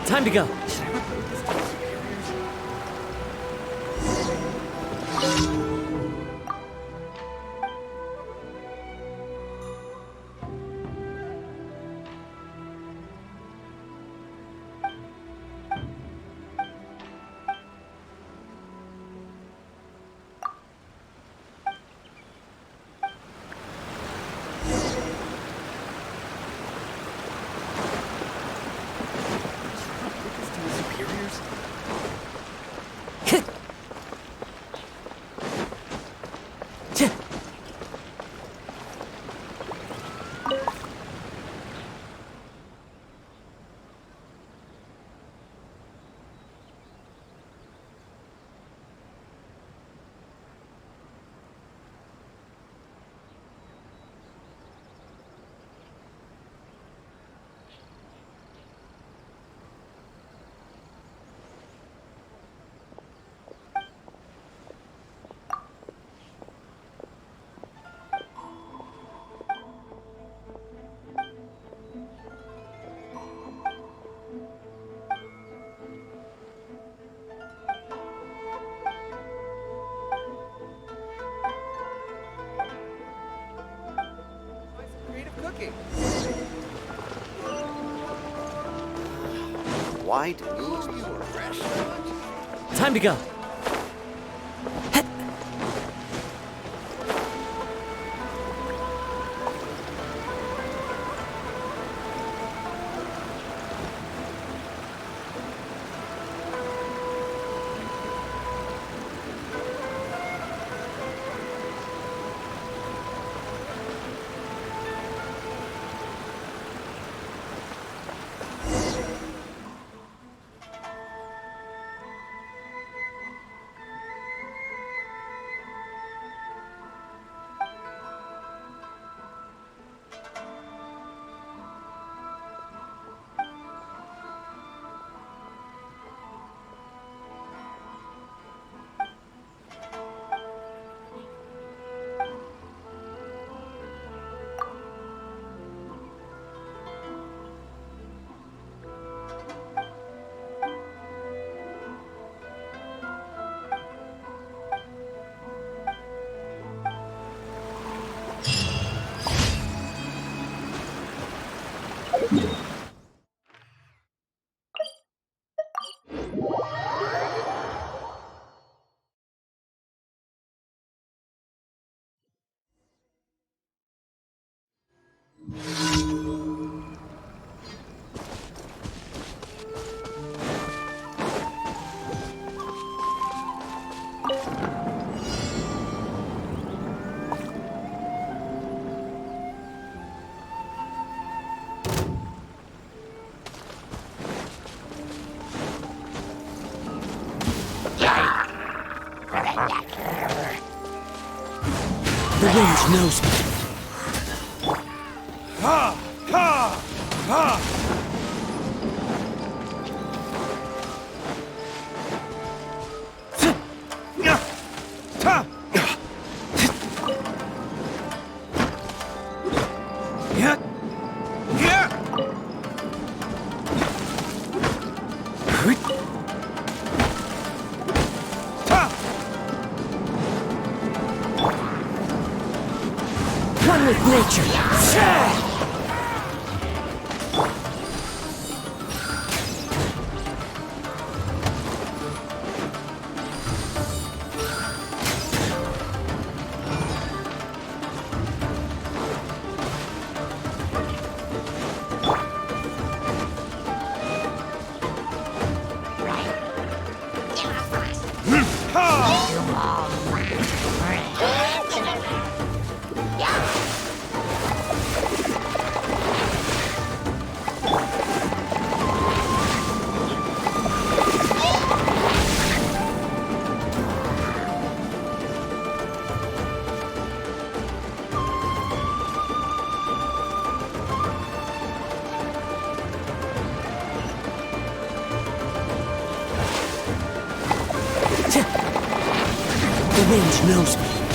Time to go. Why do you refresh? Time to go. The wind knows me. Ha! Ha! Ha! One with nature. The wind knows me.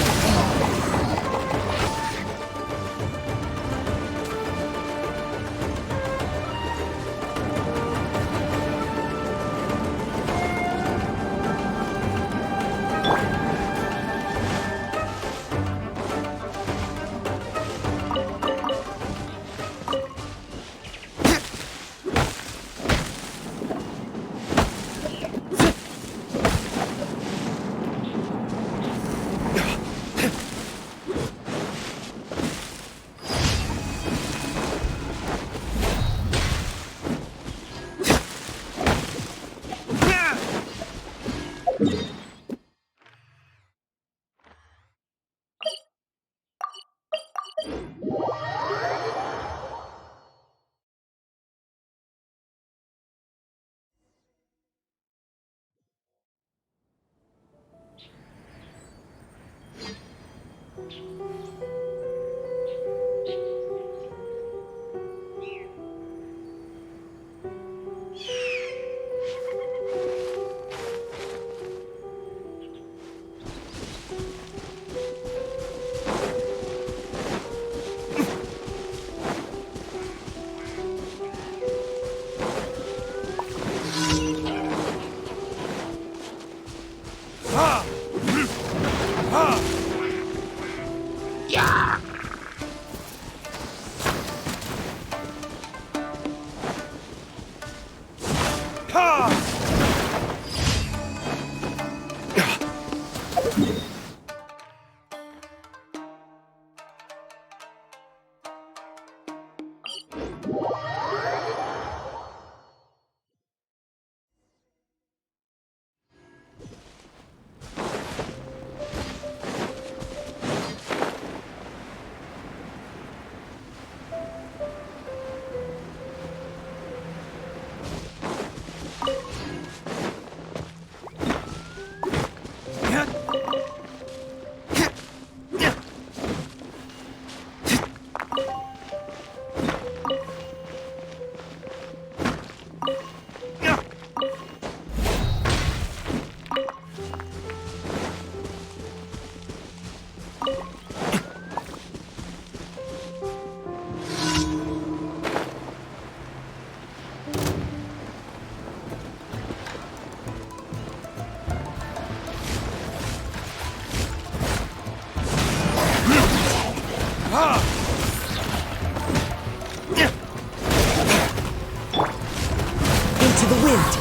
Into the wind.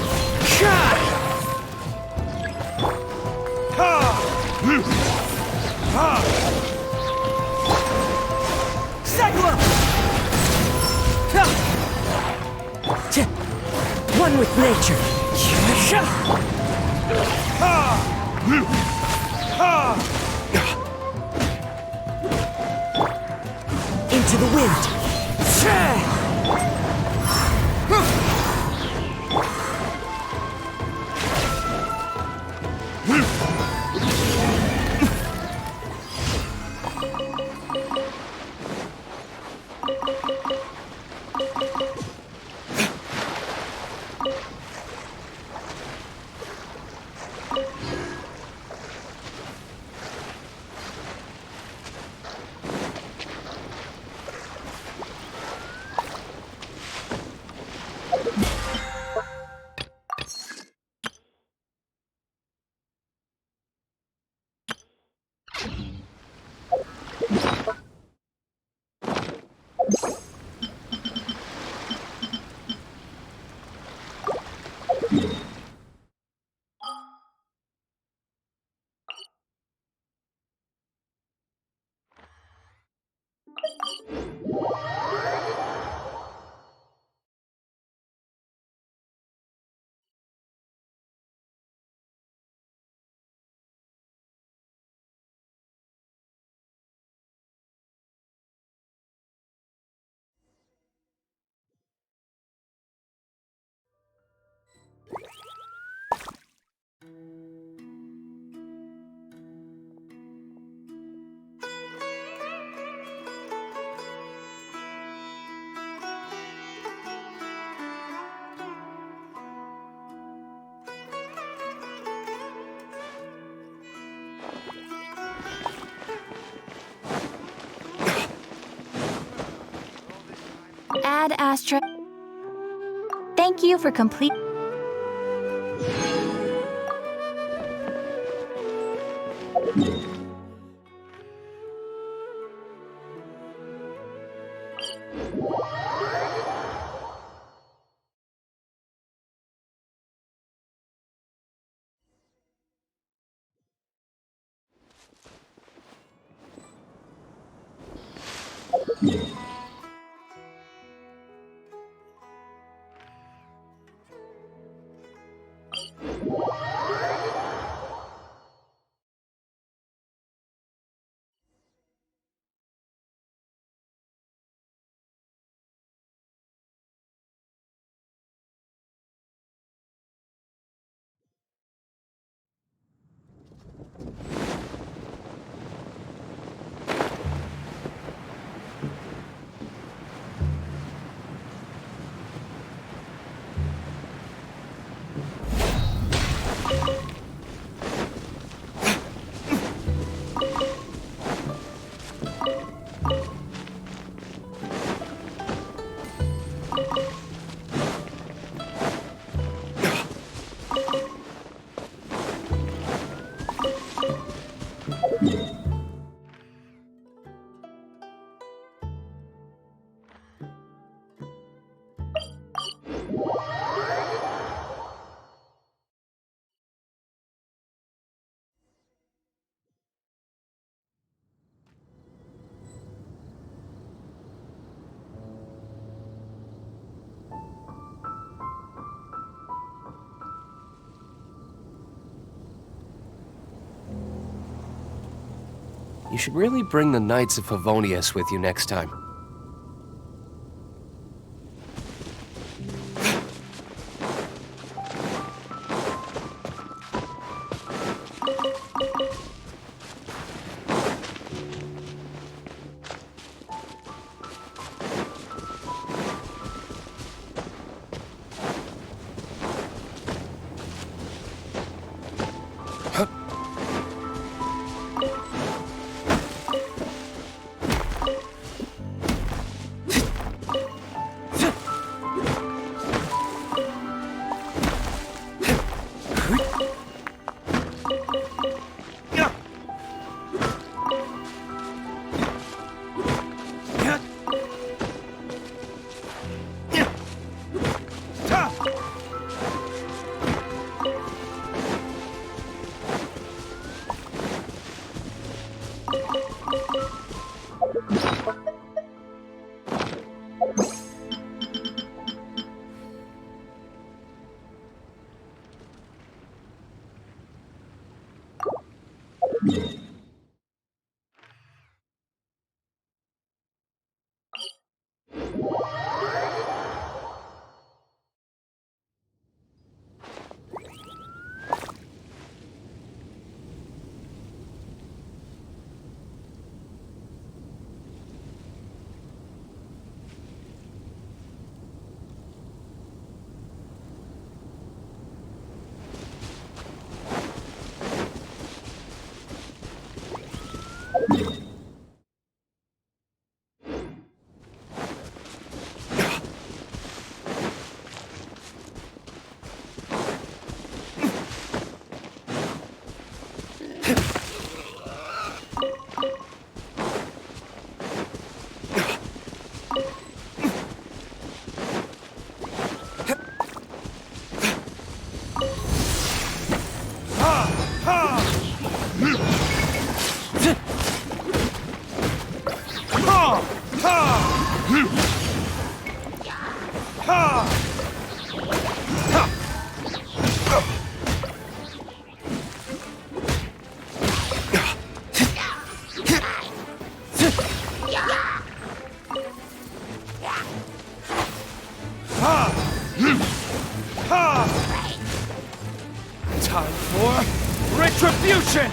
Cyclone! One with nature. Into the wind. Ad Astra. Thank you for complete. You should really bring the Knights of Favonius with you next time. Time for retribution!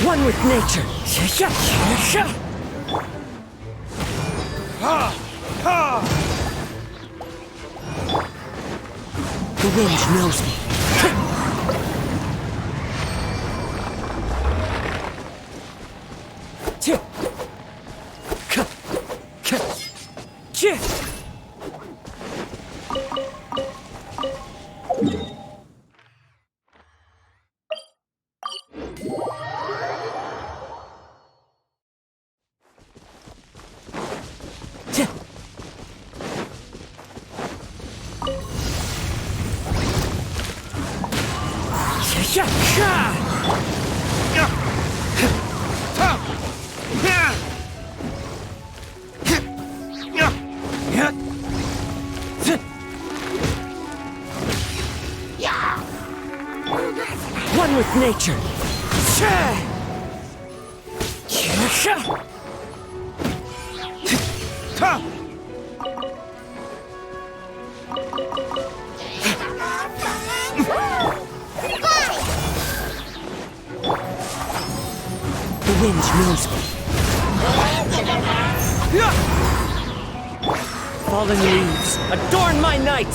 One with nature. The wind knows me. One with nature. The wind knows me. Fallen leaves, adorn my night!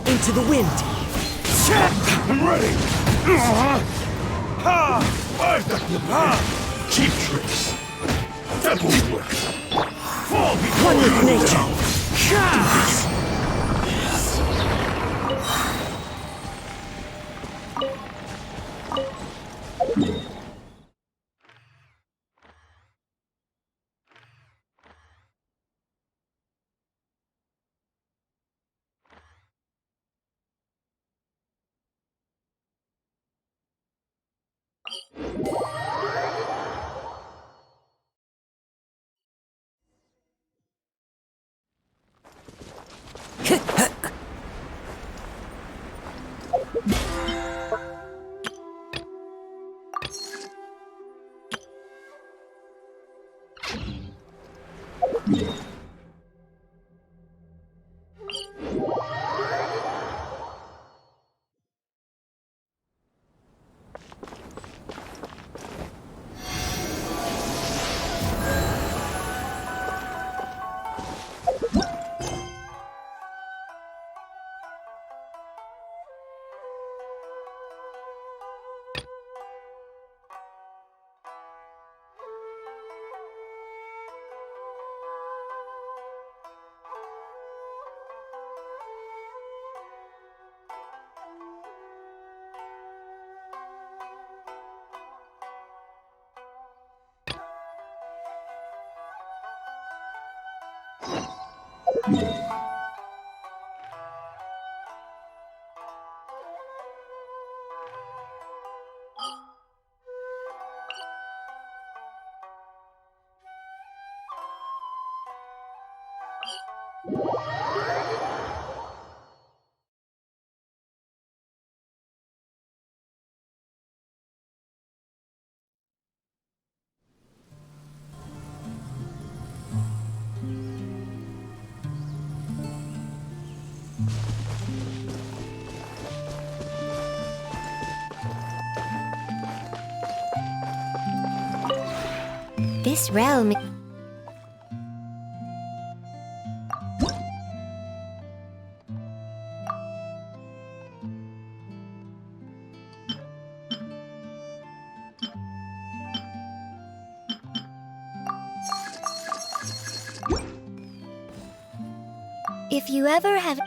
Into the wind. I'm ready! Cheap tricks. That won't work. Fall One with nature. This realm. If you ever have.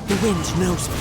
The wind knows me.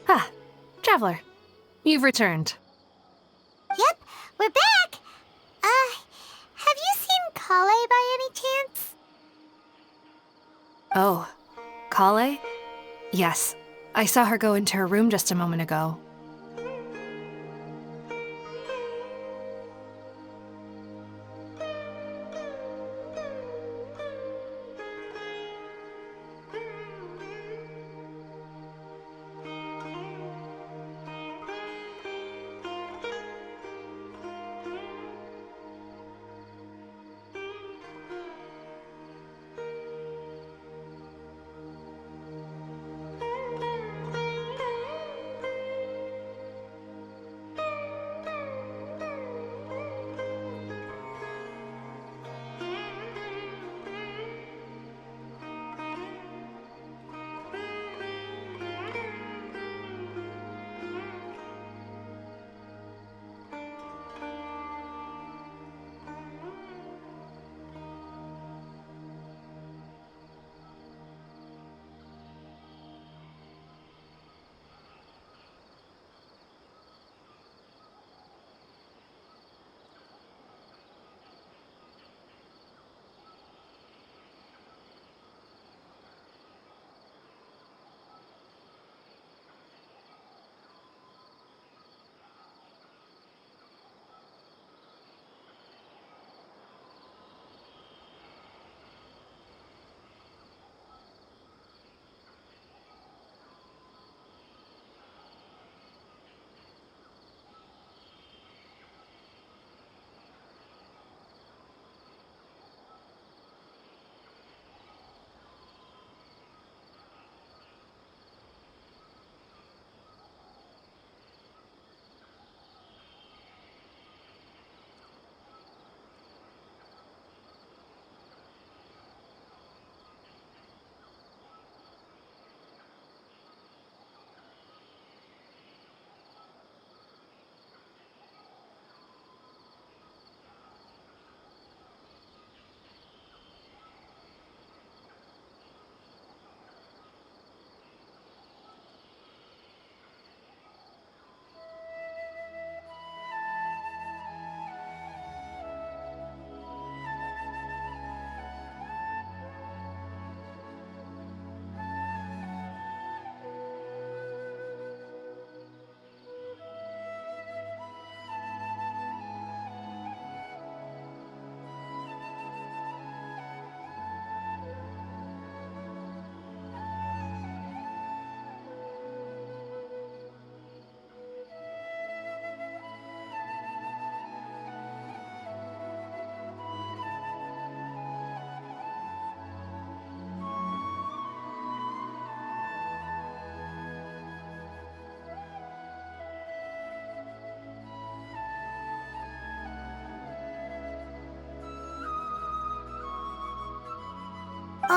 Ah, Traveler, you've returned. Yep, we're back! Have you seen Kale by any chance? Oh, Kale? Yes, I saw her go into her room just a moment ago.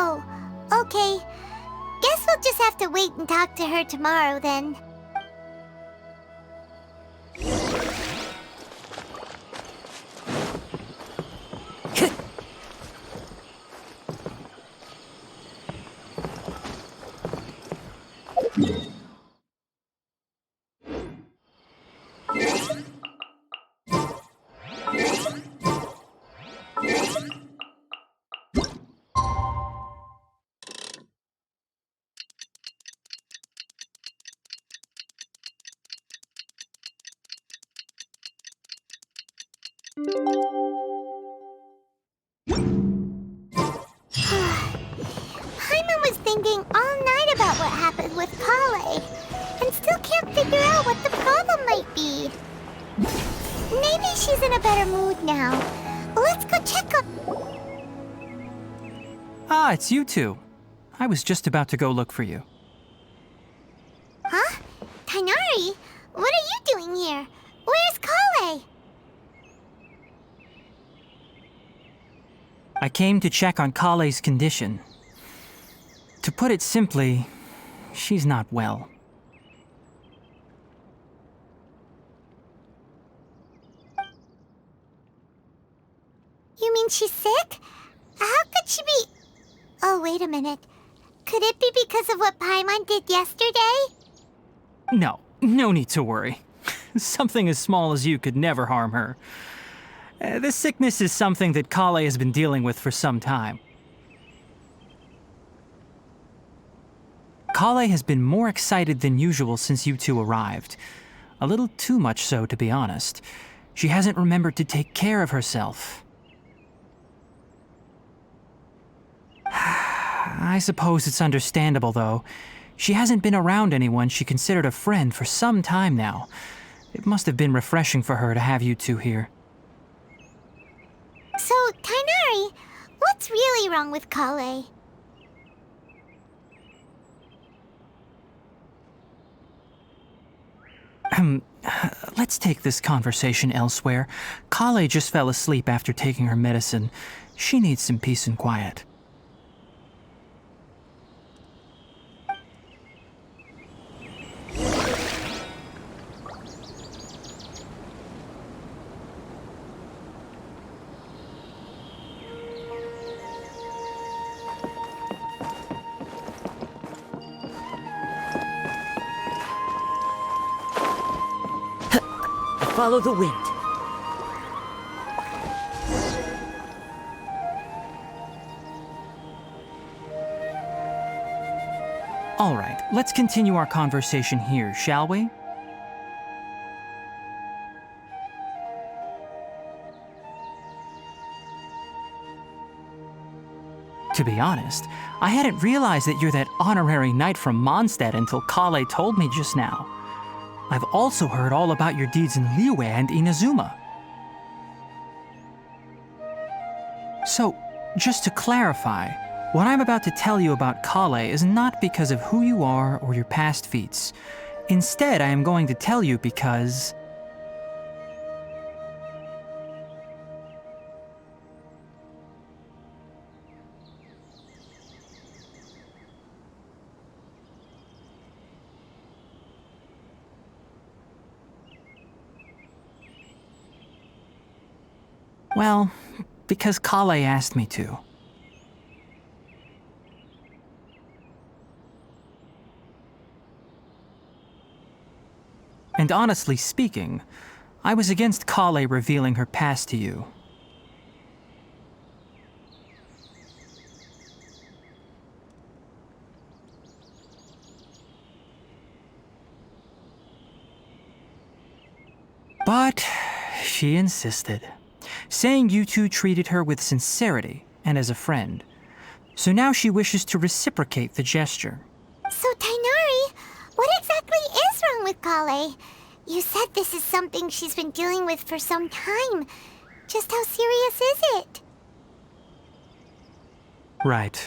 Oh, okay. Guess we'll just have to wait and talk to her tomorrow then. Paimon was thinking all night about what happened with Kale, and still can't figure out what the problem might be. Maybe she's in a better mood now. Let's go check on... Ah, it's you two. I was just about to go look for you. Huh? Tainari? What are you doing here? Where's Kale? I came to check on Kale's condition. To put it simply, she's not well. You mean she's sick? How could she be... Oh, wait a minute. Could it be because of what Paimon did yesterday? No need to worry. Something as small as you could never harm her. This sickness is something that Kale has been dealing with for some time. Kale has been more excited than usual since you two arrived. A little too much so, to be honest. She hasn't remembered to take care of herself. I suppose it's understandable, though. She hasn't been around anyone she considered a friend for some time now. It must have been refreshing for her to have you two here. So, Tainari, what's really wrong with Kale? Let's take this conversation elsewhere. Kale just fell asleep after taking her medicine. She needs some peace and quiet. Follow the wind. All right, let's continue our conversation here, shall we? To be honest, I hadn't realized that you're that honorary knight from Mondstadt until Kale told me just now. I've also heard all about your deeds in Liyue and Inazuma. So, just to clarify, what I'm about to tell you about Kale is not because of who you are or your past feats. Instead, I am going to tell you because... Well, because Kale asked me to. And honestly speaking, I was against Kale revealing her past to you. But she insisted, saying you two treated her with sincerity and as a friend. So now she wishes to reciprocate the gesture. So, Tainari, what exactly is wrong with Kale? You said this is something she's been dealing with for some time. Just how serious is it? Right.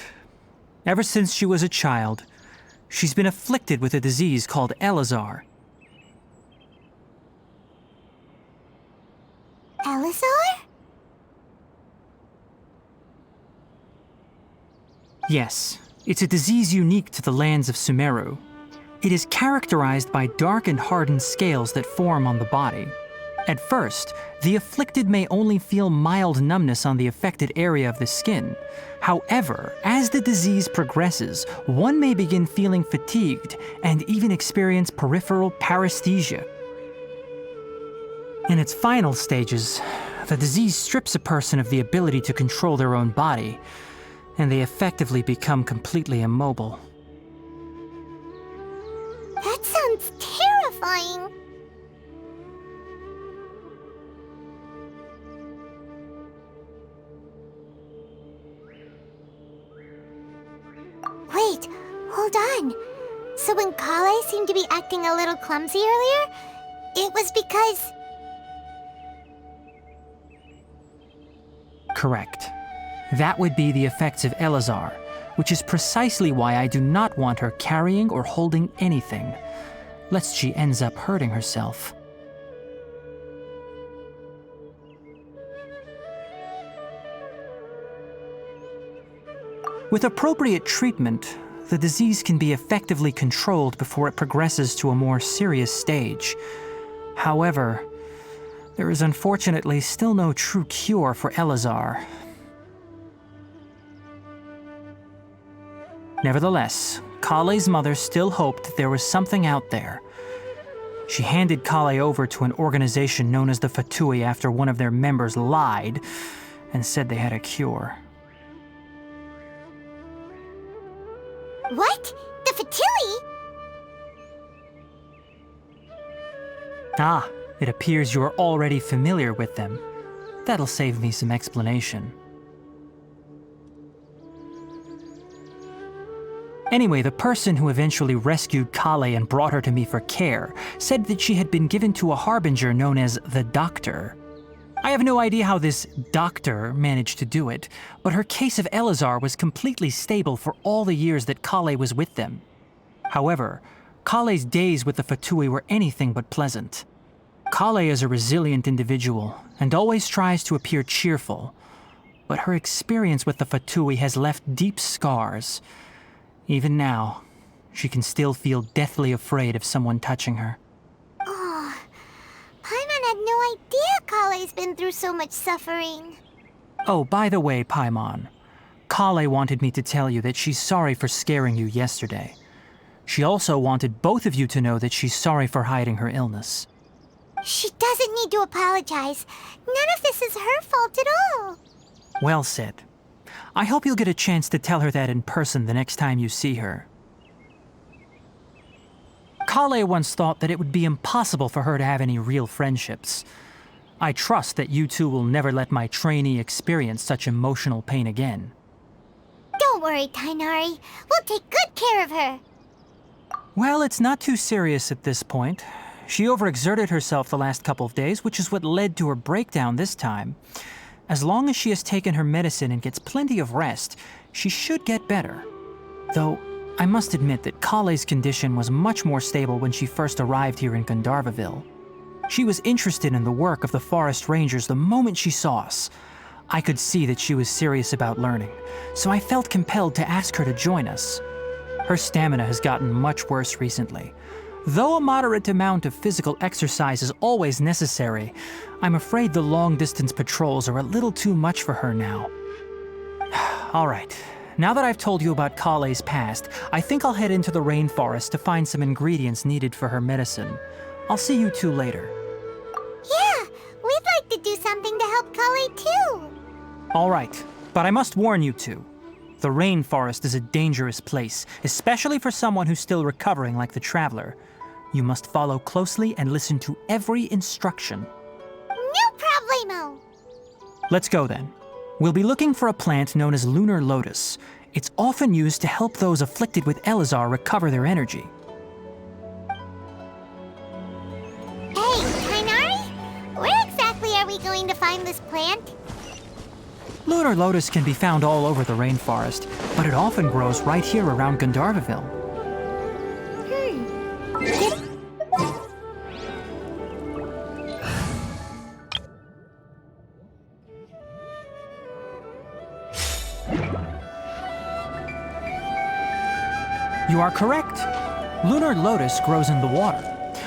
Ever since she was a child, she's been afflicted with a disease called Elazar. Elazar? Yes, it's a disease unique to the lands of Sumeru. It is characterized by dark and hardened scales that form on the body. At first, the afflicted may only feel mild numbness on the affected area of the skin. However, as the disease progresses, one may begin feeling fatigued and even experience peripheral paresthesia. In its final stages, the disease strips a person of the ability to control their own body, and they effectively become completely immobile. That sounds terrifying. Wait, hold on. So when Kale seemed to be acting a little clumsy earlier, it was because... Correct. That would be the effects of Elazar, which is precisely why I do not want her carrying or holding anything, lest she ends up hurting herself. With appropriate treatment, the disease can be effectively controlled before it progresses to a more serious stage. However, there is unfortunately still no true cure for Elazar. Nevertheless, Kale's mother still hoped that there was something out there. She handed Kale over to an organization known as the Fatui after one of their members lied and said they had a cure. What? The Fatui? Ah, it appears you are already familiar with them. That'll save me some explanation. Anyway, the person who eventually rescued Kale and brought her to me for care said that she had been given to a harbinger known as the Doctor. I have no idea how this doctor managed to do it, but her case of Elazar was completely stable for all the years that Kale was with them. However, Kale's days with the Fatui were anything but pleasant. Kale is a resilient individual and always tries to appear cheerful, but her experience with the Fatui has left deep scars. Even now, she can still feel deathly afraid of someone touching her. Oh, Paimon had no idea Kale's been through so much suffering. Oh, by the way, Paimon, Kale wanted me to tell you that she's sorry for scaring you yesterday. She also wanted both of you to know that she's sorry for hiding her illness. She doesn't need to apologize. None of this is her fault at all. Well said. I hope you'll get a chance to tell her that in person the next time you see her. Kale once thought that it would be impossible for her to have any real friendships. I trust that you two will never let my trainee experience such emotional pain again. Don't worry, Tainari. We'll take good care of her. Well, it's not too serious at this point. She overexerted herself the last couple of days, which is what led to her breakdown this time. As long as she has taken her medicine and gets plenty of rest, she should get better. Though, I must admit that Kale's condition was much more stable when she first arrived here in Gandharvaville. She was interested in the work of the forest rangers the moment she saw us. I could see that she was serious about learning, so I felt compelled to ask her to join us. Her stamina has gotten much worse recently. Though a moderate amount of physical exercise is always necessary, I'm afraid the long-distance patrols are a little too much for her now. All right, now that I've told you about Kale's past, I think I'll head into the rainforest to find some ingredients needed for her medicine. I'll see you two later. Yeah, we'd like to do something to help Kale too. All right, but I must warn you two. The rainforest is a dangerous place, especially for someone who's still recovering like the Traveler. You must follow closely and listen to every instruction. No problemo. Let's go then. We'll be looking for a plant known as lunar lotus. It's often used to help those afflicted with Elazar recover their energy. Hey, Tainari? Where exactly are we going to find this plant? Lunar lotus can be found all over the rainforest, but it often grows right here around Gandharvaville. You are correct. Lunar lotus grows in the water.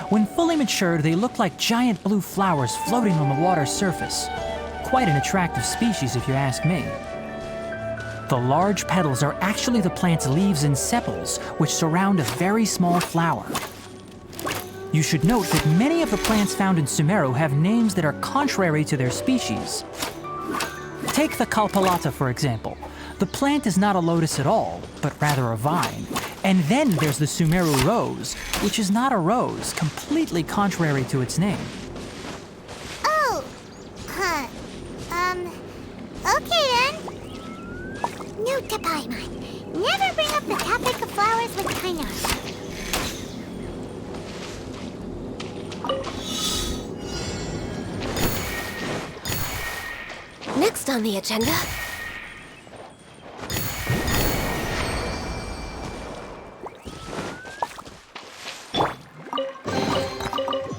When fully matured, they look like giant blue flowers floating on the water's surface. Quite an attractive species, if you ask me. The large petals are actually the plant's leaves and sepals, which surround a very small flower. You should note that many of the plants found in Sumeru have names that are contrary to their species. Take the Kalpalata, for example. The plant is not a lotus at all, but rather a vine. And then there's the Sumeru rose, which is not a rose, completely contrary to its name. Oh, huh. Okay then. Note to Paimon. Never bring up the topic of flowers with Tainari. Next on the agenda.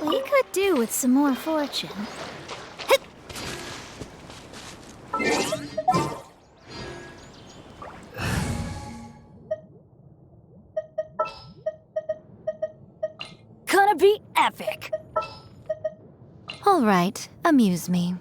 We could do with some more fortune. Gonna be epic. All right, amuse me.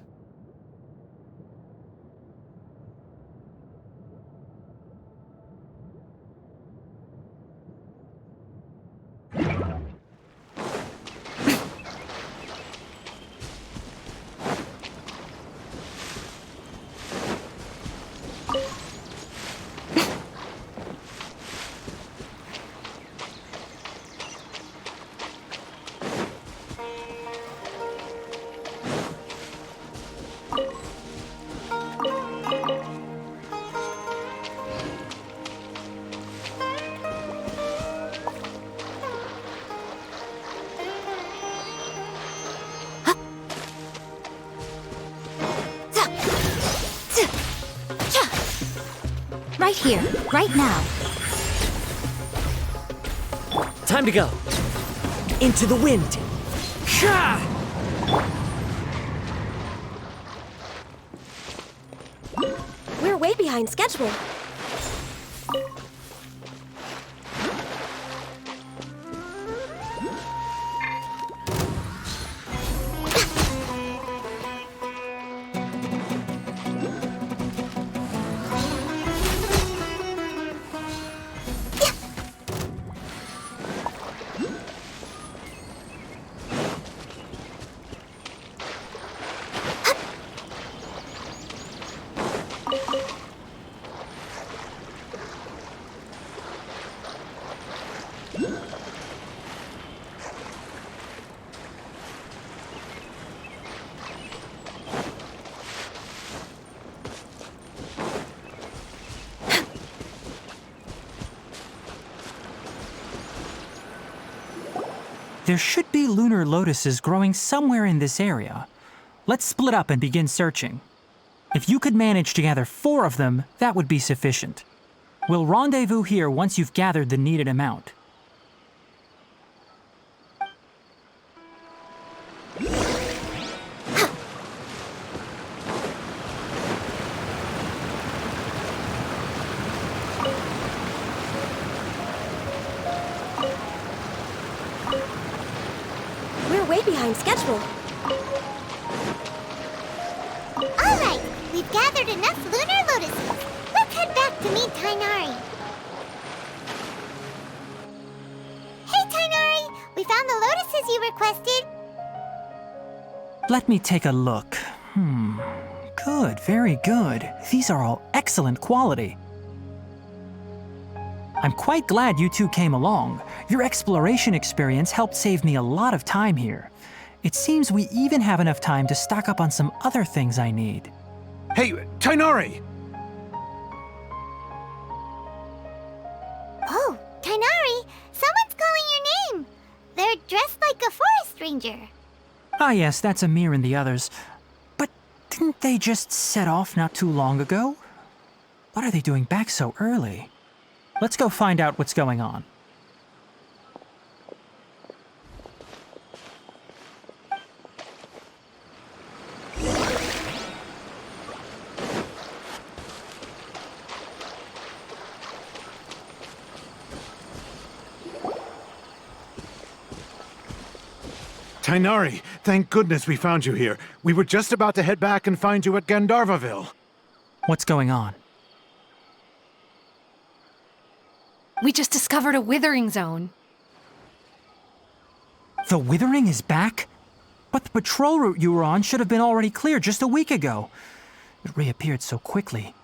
Right here, right now. Time to go. Into the wind. We're way behind schedule. There should be lunar lotuses growing somewhere in this area. Let's split up and begin searching. If you could manage to gather 4 of them, that would be sufficient. We'll rendezvous here once you've gathered the needed amount. We're way behind schedule. All right, we've gathered enough lunar lotuses. Let's head back to meet Tainari. Hey, Tainari! We found the lotuses you requested. Let me take a look. Good, very good. These are all excellent quality. I'm quite glad you two came along. Your exploration experience helped save me a lot of time here. It seems we even have enough time to stock up on some other things I need. Hey, Tainari! Oh, Tainari! Someone's calling your name! They're dressed like a forest ranger. Ah yes, that's Amir and the others. But didn't they just set off not too long ago? What are they doing back so early? Let's go find out what's going on. Tainari, thank goodness we found you here. We were just about to head back and find you at Gandharvaville. What's going on? We just discovered a withering zone. The Withering is back? But the patrol route you were on should have been already clear just a week ago. It reappeared so quickly.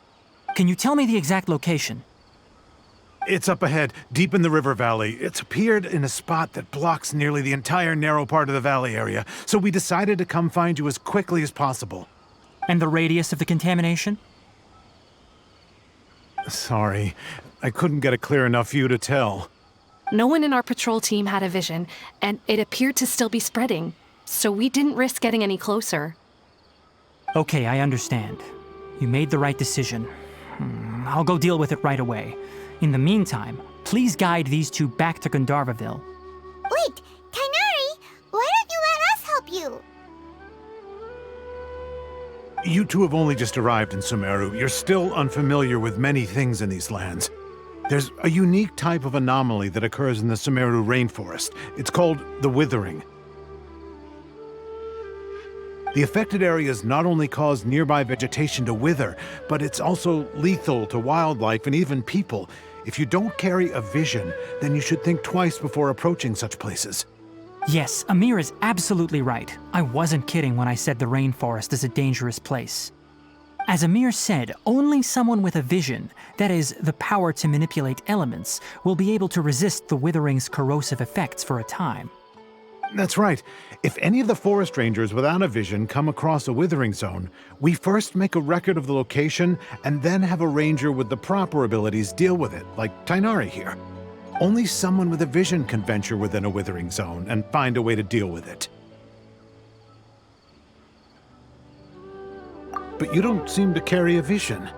Can you tell me the exact location? It's up ahead, deep in the river valley. It's appeared in a spot that blocks nearly the entire narrow part of the valley area, so we decided to come find you as quickly as possible. And the radius of the contamination? Sorry, I couldn't get a clear enough view to tell. No one in our patrol team had a vision, and it appeared to still be spreading, so we didn't risk getting any closer. Okay, I understand. You made the right decision. I'll go deal with it right away. In the meantime, please guide these two back to Gandharvaville. Wait, Tainari, why don't you let us help you? You two have only just arrived in Sumeru. You're still unfamiliar with many things in these lands. There's a unique type of anomaly that occurs in the Sumeru rainforest. It's called the Withering. The affected areas not only cause nearby vegetation to wither, but it's also lethal to wildlife and even people. If you don't carry a vision, then you should think twice before approaching such places. Yes, Amir is absolutely right. I wasn't kidding when I said the rainforest is a dangerous place. As Amir said, only someone with a vision, that is, the power to manipulate elements, will be able to resist the Withering's corrosive effects for a time. That's right. If any of the forest rangers without a vision come across a withering zone, we first make a record of the location and then have a ranger with the proper abilities deal with it, like Tainari here. Only someone with a vision can venture within a withering zone and find a way to deal with it. But you don't seem to carry a vision.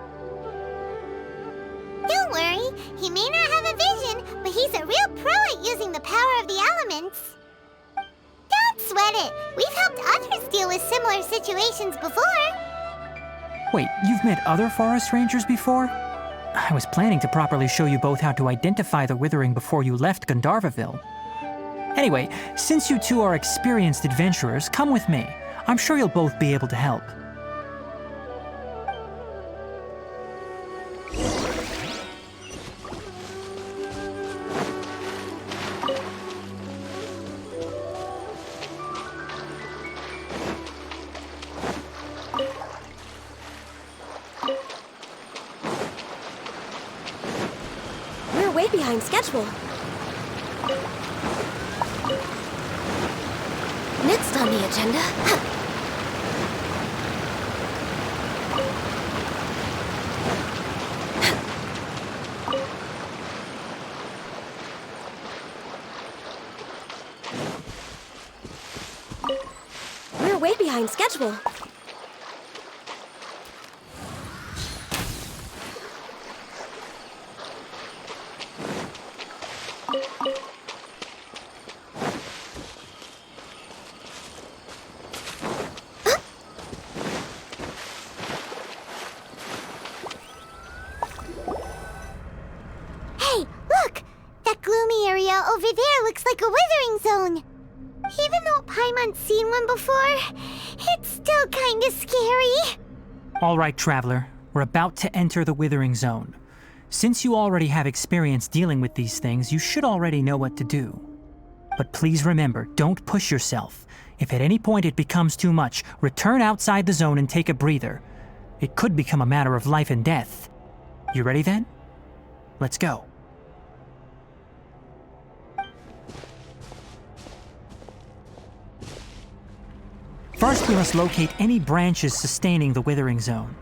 Don't worry, he may not have a vision, but he's a real pro at using the power of the elements. Don't sweat it. We've helped others deal with similar situations before. Wait, you've met other forest rangers before? I was planning to properly show you both how to identify the Withering before you left Gandharvaville. Anyway, since you two are experienced adventurers, come with me. I'm sure you'll both be able to help. We're way behind schedule. Next on the agenda... We're way behind schedule. Hey, look! That gloomy area over there looks like a withering zone. Even though Paimon's seen one before, it's still kinda scary. All right, Traveler. We're about to enter the Withering Zone. Since you already have experience dealing with these things, you should already know what to do. But please remember, don't push yourself. If at any point it becomes too much, return outside the zone and take a breather. It could become a matter of life and death. You ready then? Let's go. First, we must locate any branches sustaining the Withering Zone.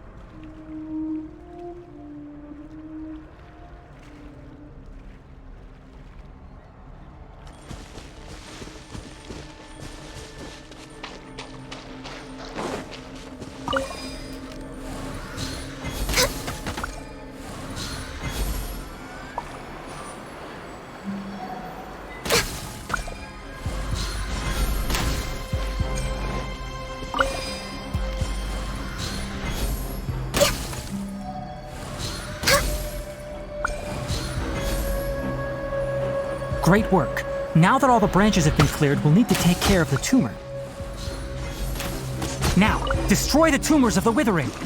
Great work. Now that all the branches have been cleared, we'll need to take care of the tumor. Now, destroy the tumors of the withering! We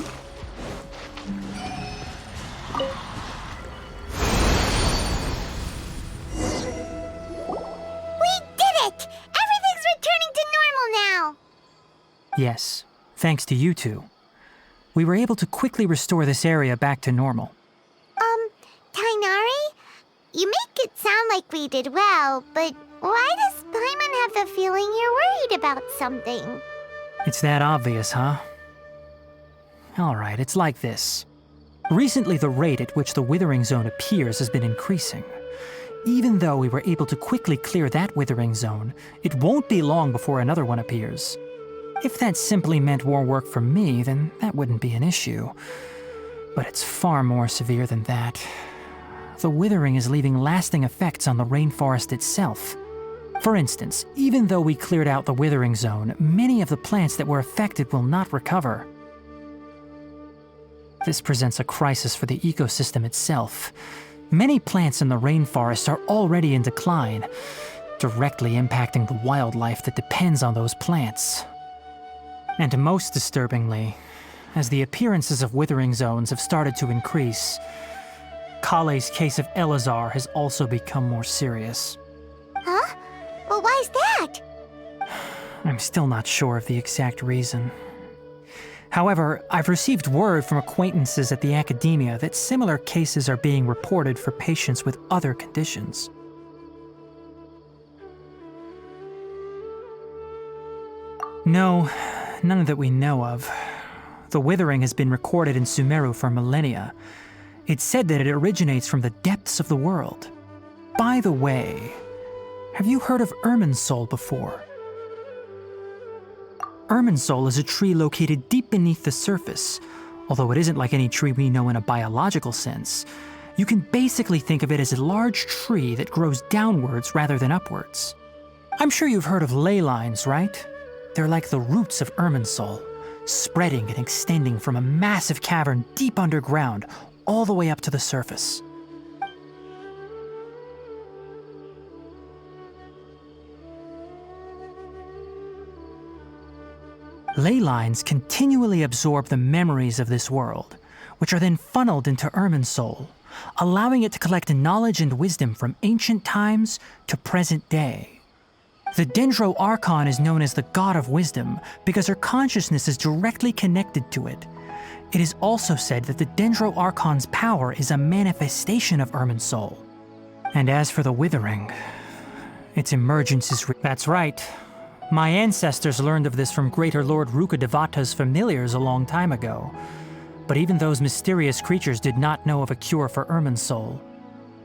did it! Everything's returning to normal now! Yes, thanks to you two. We were able to quickly restore this area back to normal. Tainari? You make it sound like we did well, but why does Paimon have the feeling you're worried about something? It's that obvious, huh? Alright, it's like this. Recently, the rate at which the withering zone appears has been increasing. Even though we were able to quickly clear that withering zone, it won't be long before another one appears. If that simply meant more work for me, then that wouldn't be an issue. But it's far more severe than that. The withering is leaving lasting effects on the rainforest itself. For instance, even though we cleared out the withering zone, many of the plants that were affected will not recover. This presents a crisis for the ecosystem itself. Many plants in the rainforest are already in decline, directly impacting the wildlife that depends on those plants. And most disturbingly, as the appearances of withering zones have started to increase, Kale's case of Elazar has also become more serious. Huh? Well, why's that? I'm still not sure of the exact reason. However, I've received word from acquaintances at the academia that similar cases are being reported for patients with other conditions. No, none that we know of. The withering has been recorded in Sumeru for millennia. It's said that it originates from the depths of the world. By the way, have you heard of Irminsul before? Irminsul is a tree located deep beneath the surface. Although it isn't like any tree we know in a biological sense, you can basically think of it as a large tree that grows downwards rather than upwards. I'm sure you've heard of ley lines, right? They're like the roots of Irminsul, spreading and extending from a massive cavern deep underground all the way up to the surface. Ley lines continually absorb the memories of this world, which are then funneled into Irminsul, allowing it to collect knowledge and wisdom from ancient times to present day. The Dendro Archon is known as the God of Wisdom because her consciousness is directly connected to it. It is also said that the Dendro Archon's power is a manifestation of Irminsul. And as for the withering, its emergence is That's right. My ancestors learned of this from Greater Lord Rukadevata's familiars a long time ago. But even those mysterious creatures did not know of a cure for Irminsul.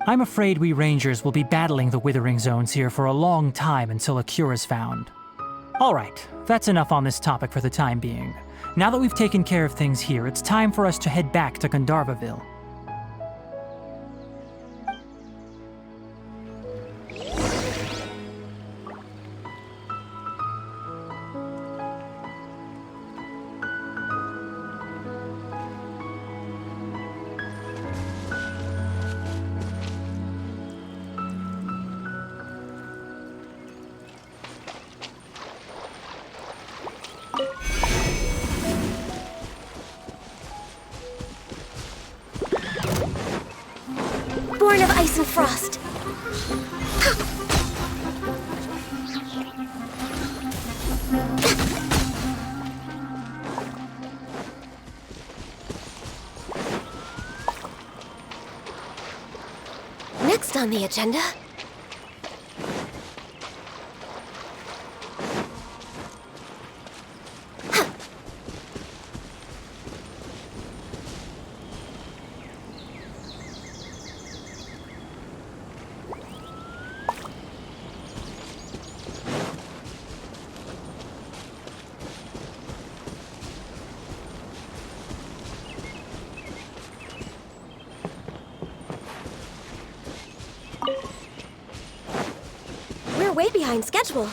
I'm afraid we Rangers will be battling the withering zones here for a long time until a cure is found. Alright, that's enough on this topic for the time being. Now that we've taken care of things here, it's time for us to head back to Gandharvaville. Born of ice and frost. Next on the agenda. We're way behind schedule.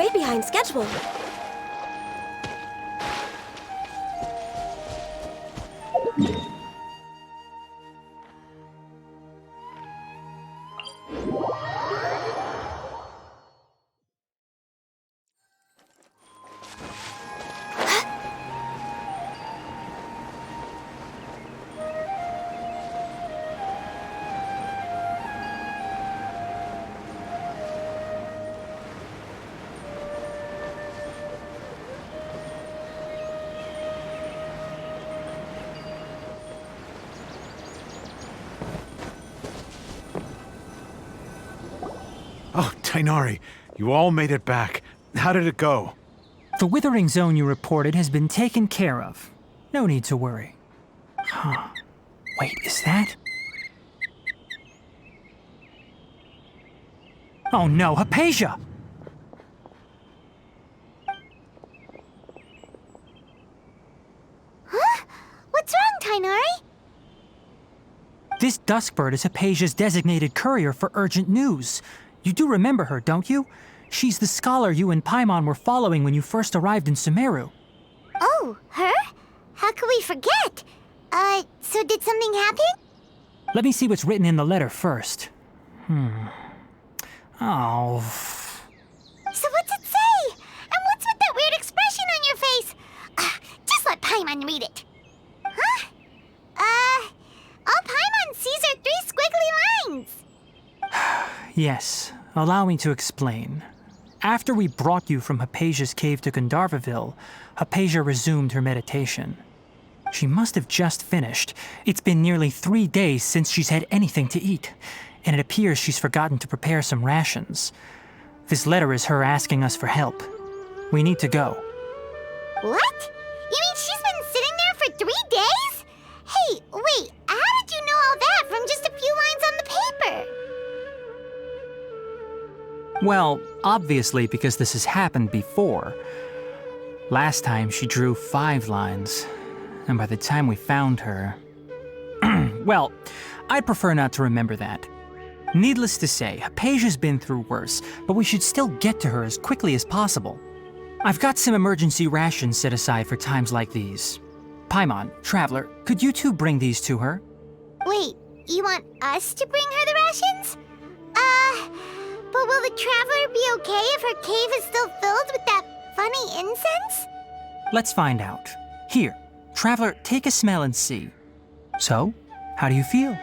way behind schedule. Oh, Tainari, you all made it back. How did it go? The withering zone you reported has been taken care of. No need to worry. Huh. Wait, is that? Oh no, Hypatia! Huh? What's wrong, Tainari? This Duskbird is Hypatia's designated courier for urgent news. You do remember her, don't you? She's the scholar you and Paimon were following when you first arrived in Sumeru. Oh, her? How could we forget? So did something happen? Let me see what's written in the letter first. Oh. So what's it say? And what's with that weird expression on your face? Just let Paimon read it. Huh? All Paimon sees are 3 squiggly lines. Yes, allow me to explain. After we brought you from Hypatia's cave to Gandharvaville, Hypatia resumed her meditation. She must have just finished. It's been nearly 3 days since she's had anything to eat, and it appears she's forgotten to prepare some rations. This letter is her asking us for help. We need to go. What? You mean she's been sitting there for 3 days? Hey, wait, how did you know all that from just a few lines on the paper? Well, obviously because this has happened before. Last time she drew 5 lines, and by the time we found her... Well, I'd prefer not to remember that. Needless to say, Hypatia's been through worse, but we should still get to her as quickly as possible. I've got some emergency rations set aside for times like these. Paimon, Traveler, could you two bring these to her? Wait, you want us to bring her the rations? But will the Traveler be okay if her cave is still filled with that funny incense? Let's find out. Here, Traveler, take a smell and see. So, how do you feel?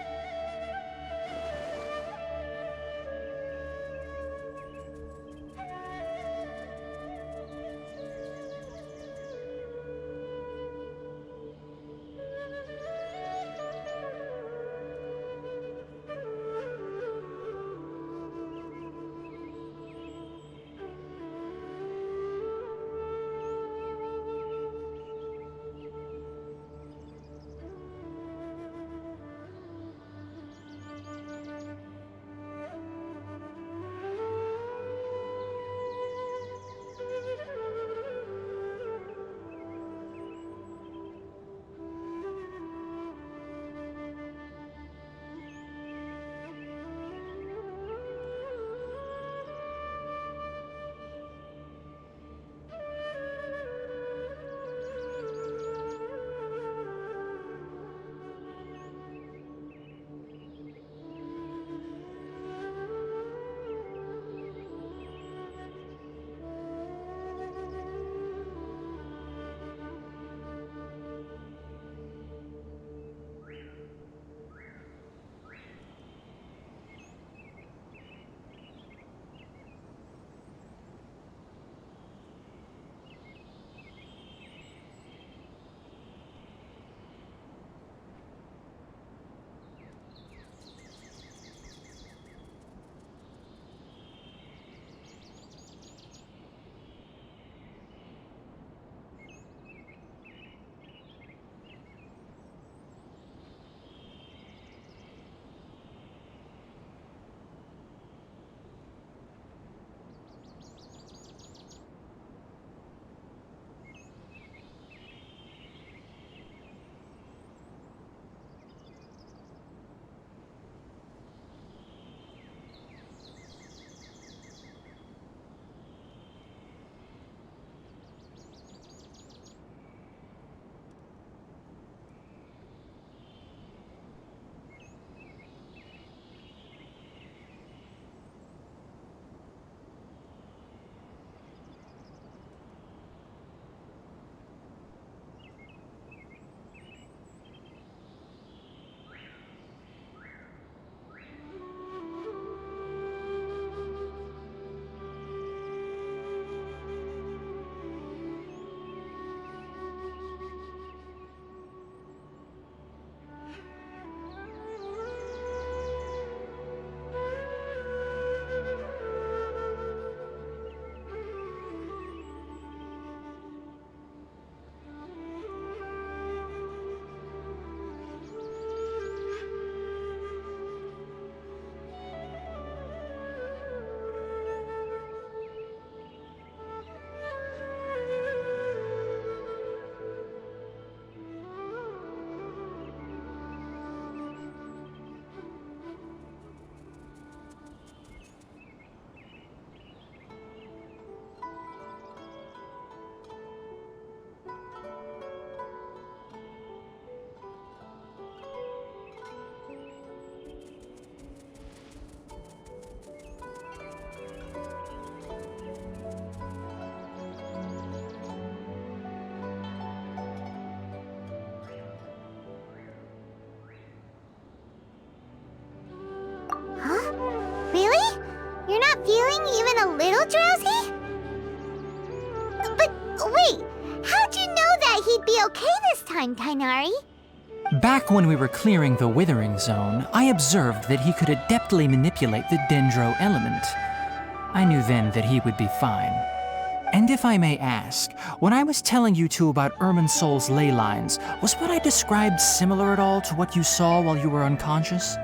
feeling even a little drowsy? But wait, how'd you know that he'd be okay this time, Tainari? Back when we were clearing the Withering Zone, I observed that he could adeptly manipulate the Dendro element. I knew then that he would be fine. And if I may ask, when I was telling you two about Irminsul's ley lines, was what I described similar at all to what you saw while you were unconscious?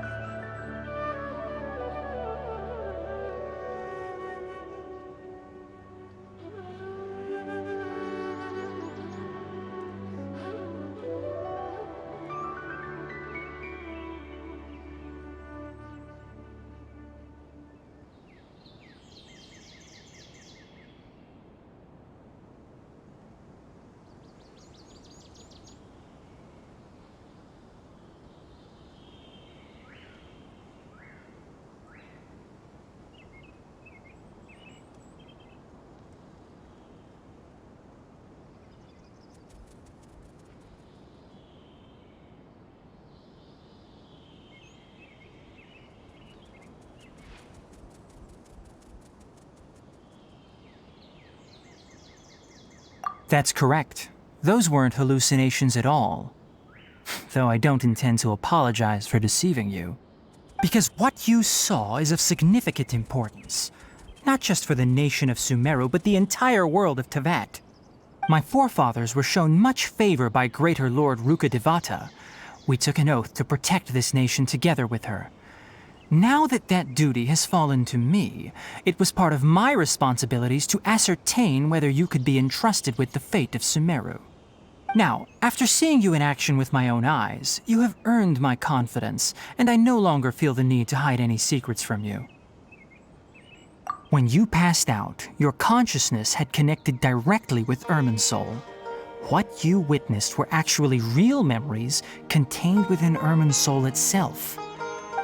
That's correct. Those weren't hallucinations at all. Though I don't intend to apologize for deceiving you. Because what you saw is of significant importance. Not just for the nation of Sumeru, but the entire world of Tevat. My forefathers were shown much favor by Greater Lord Rukkhadevata. We took an oath to protect this nation together with her. Now that that duty has fallen to me, it was part of my responsibilities to ascertain whether you could be entrusted with the fate of Sumeru. Now, after seeing you in action with my own eyes, you have earned my confidence, and I no longer feel the need to hide any secrets from you. When you passed out, your consciousness had connected directly with Irminsul. What you witnessed were actually real memories contained within Irminsul itself.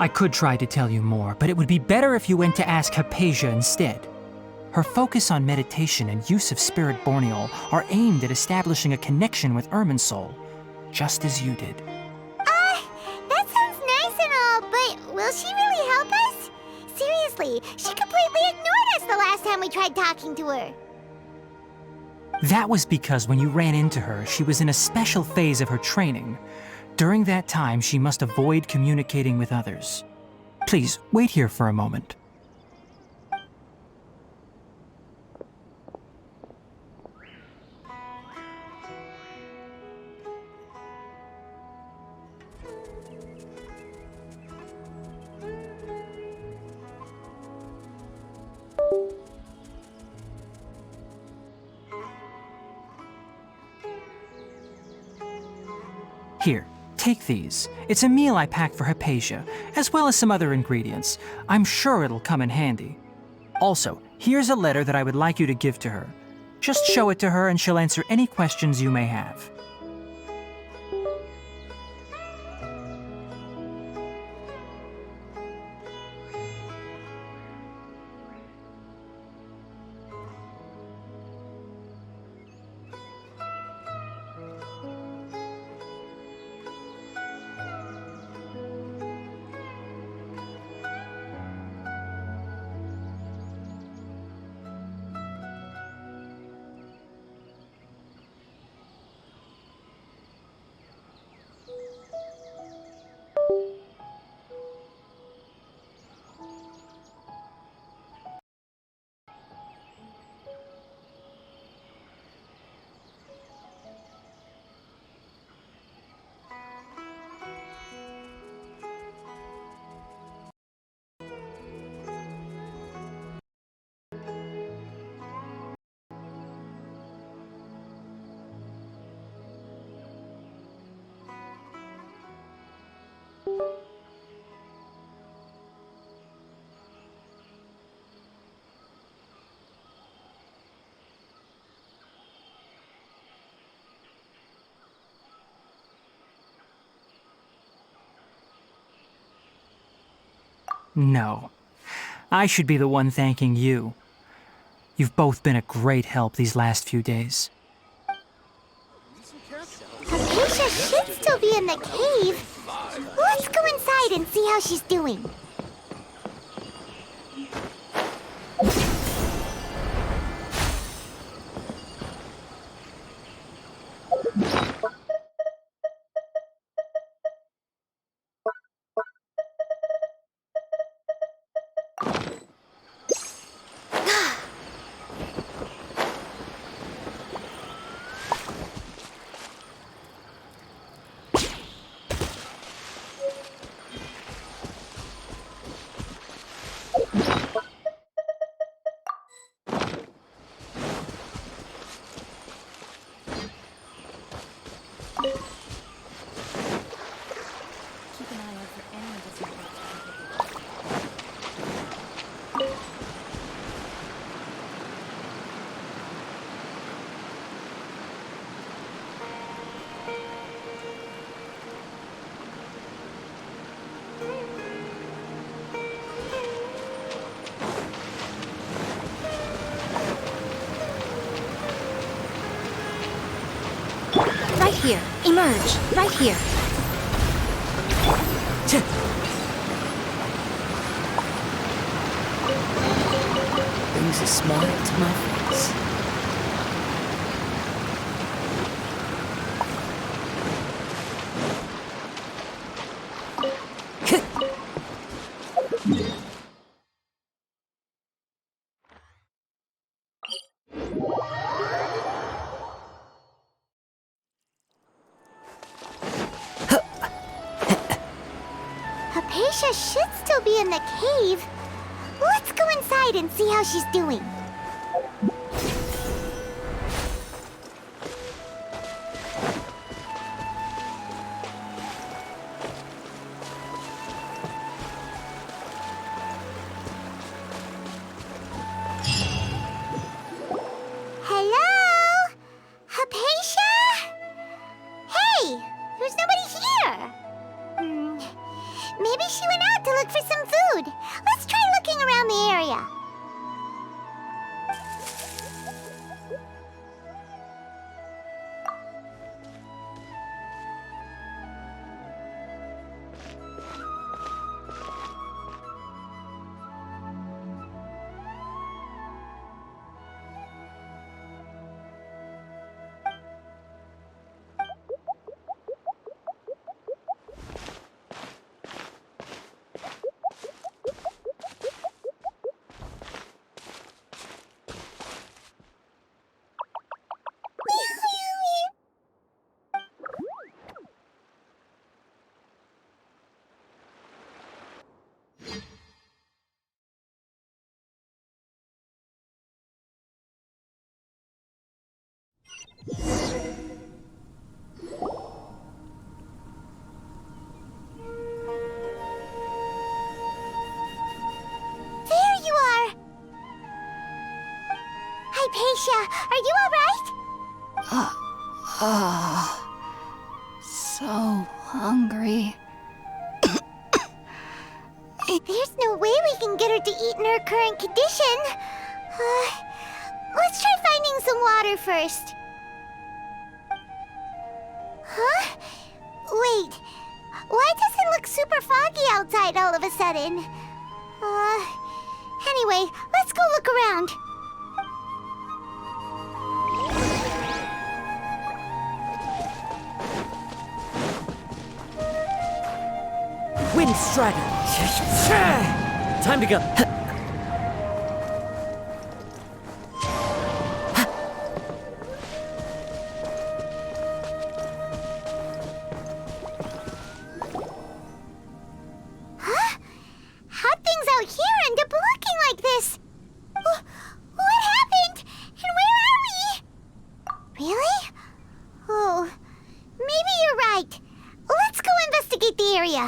I could try to tell you more, but it would be better if you went to ask Hypatia instead. Her focus on meditation and use of Spirit Borneal are aimed at establishing a connection with Irminsul, just as you did. That sounds nice and all, but will she really help us? Seriously, she completely ignored us the last time we tried talking to her. That was because when you ran into her, she was in a special phase of her training. During that time, she must avoid communicating with others. Please, wait here for a moment. Here. Take these. It's a meal I packed for Hypatia, as well as some other ingredients. I'm sure it'll come in handy. Also, here's a letter that I would like you to give to her. Just show it to her and she'll answer any questions you may have. No. I should be the one thanking you. You've both been a great help these last few days. Hypatia should still be in the cave. Let's go inside and see how she's doing. here. Emerge. Right here. Brings a smile to my face. Hypatia should still be in the cave. Let's go inside and see how she's doing. Hello? Hypatia? Hey, there's nobody here. Maybe she went out to look for some food. Let's try looking around the area. Hypatia, are you alright? So hungry. There's no way we can get her to eat in her current condition. Let's try finding some water first. Huh? Wait, why does it look super foggy outside all of a sudden? Anyway, let's go look around. Wind Strider! Time to go! Huh? How'd things out here end up looking like this? What happened? And where are we? Really? Oh, maybe you're right. Let's go investigate the area.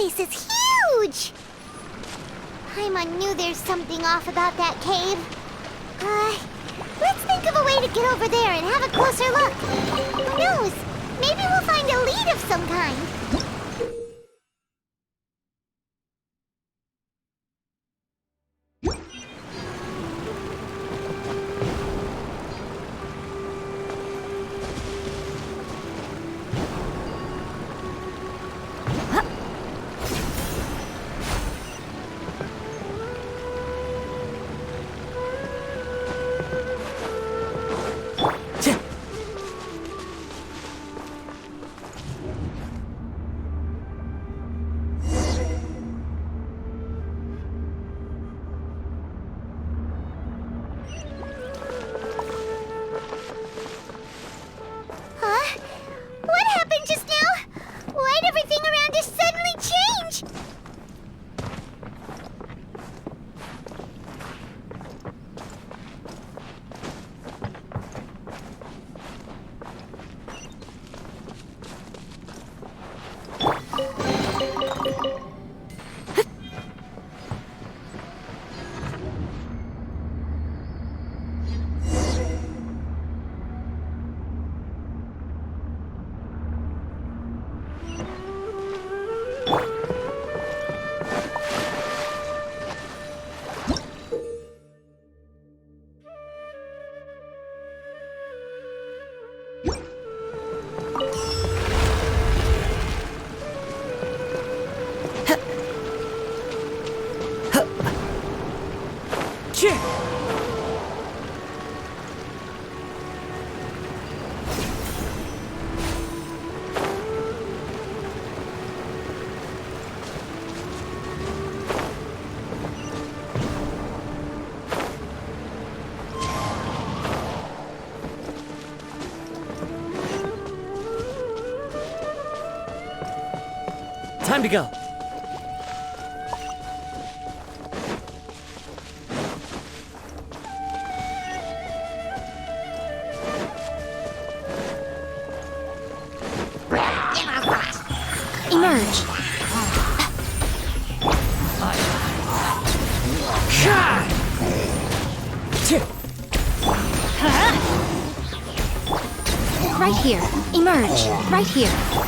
This is huge! Paimon knew there's something off about that cave. Let's think of a way to get over there and have a closer look. Who knows? Maybe we'll find a lead of some kind. Time to go. Emerge. Right here. Emerge. Right here.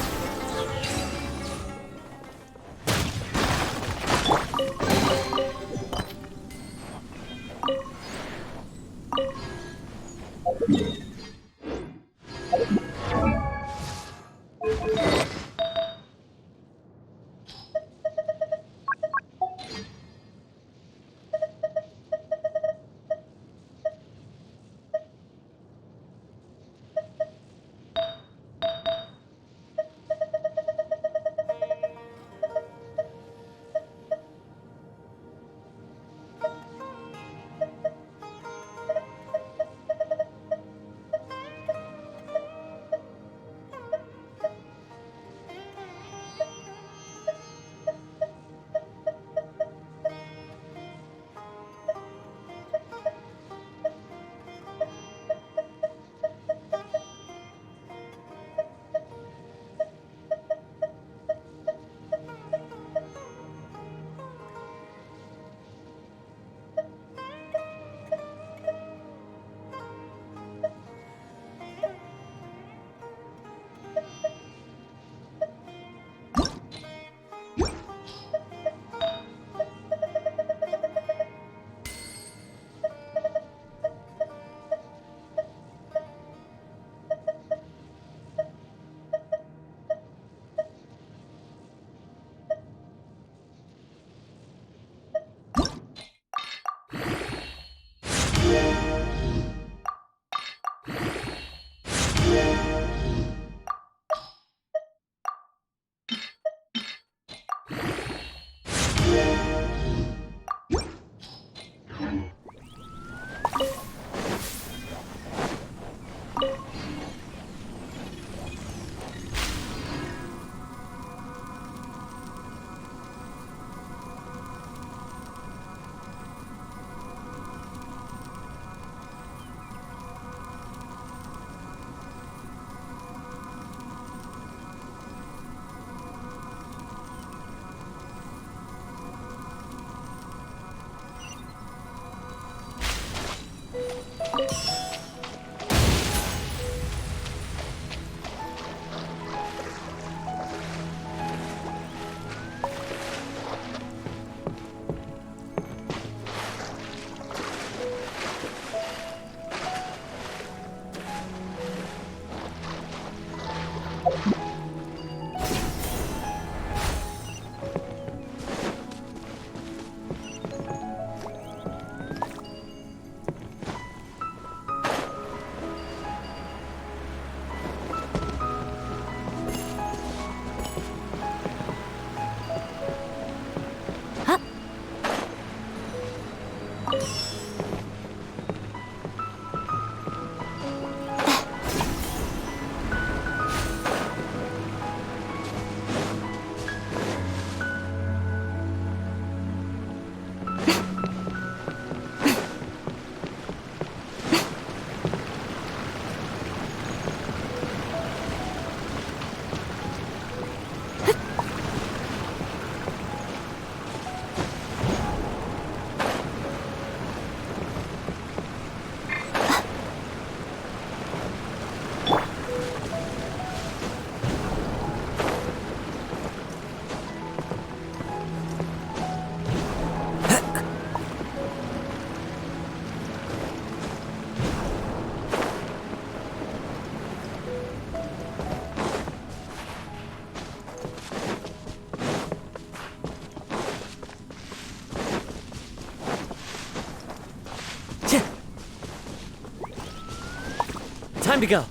Time to go.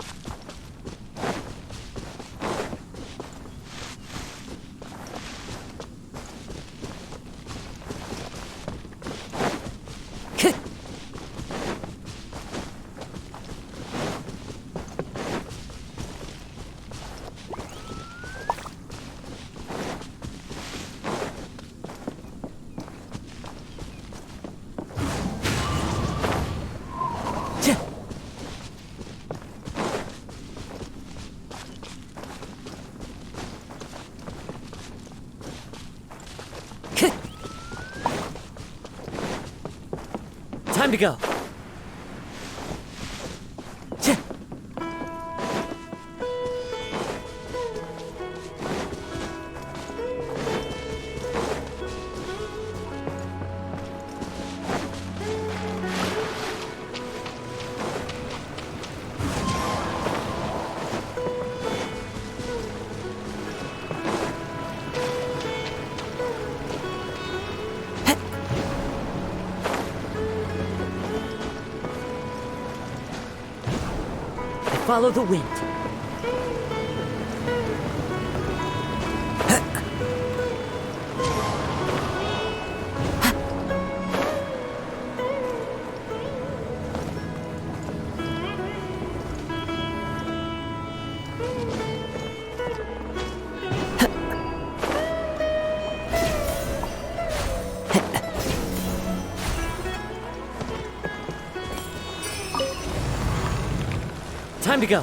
Time to go. Follow the wind. Time to go.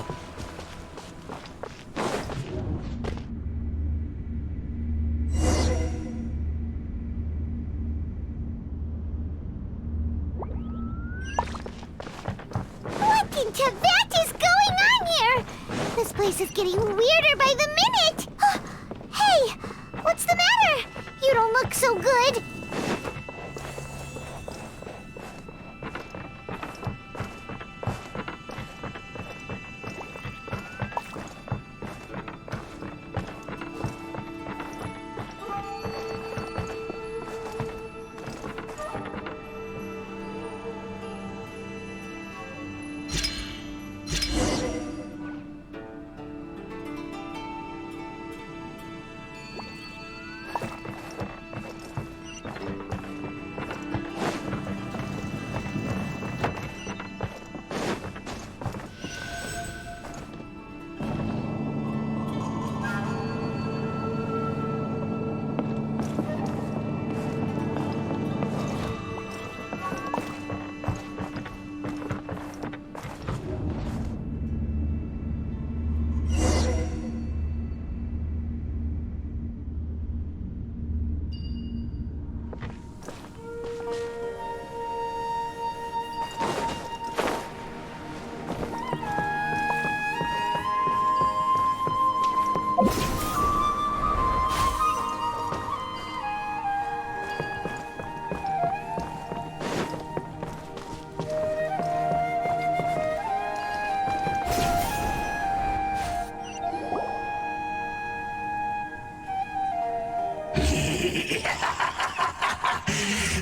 What in Tibet is going on here? This place is getting weirder by the minute. Hey, what's the matter? You don't look so good.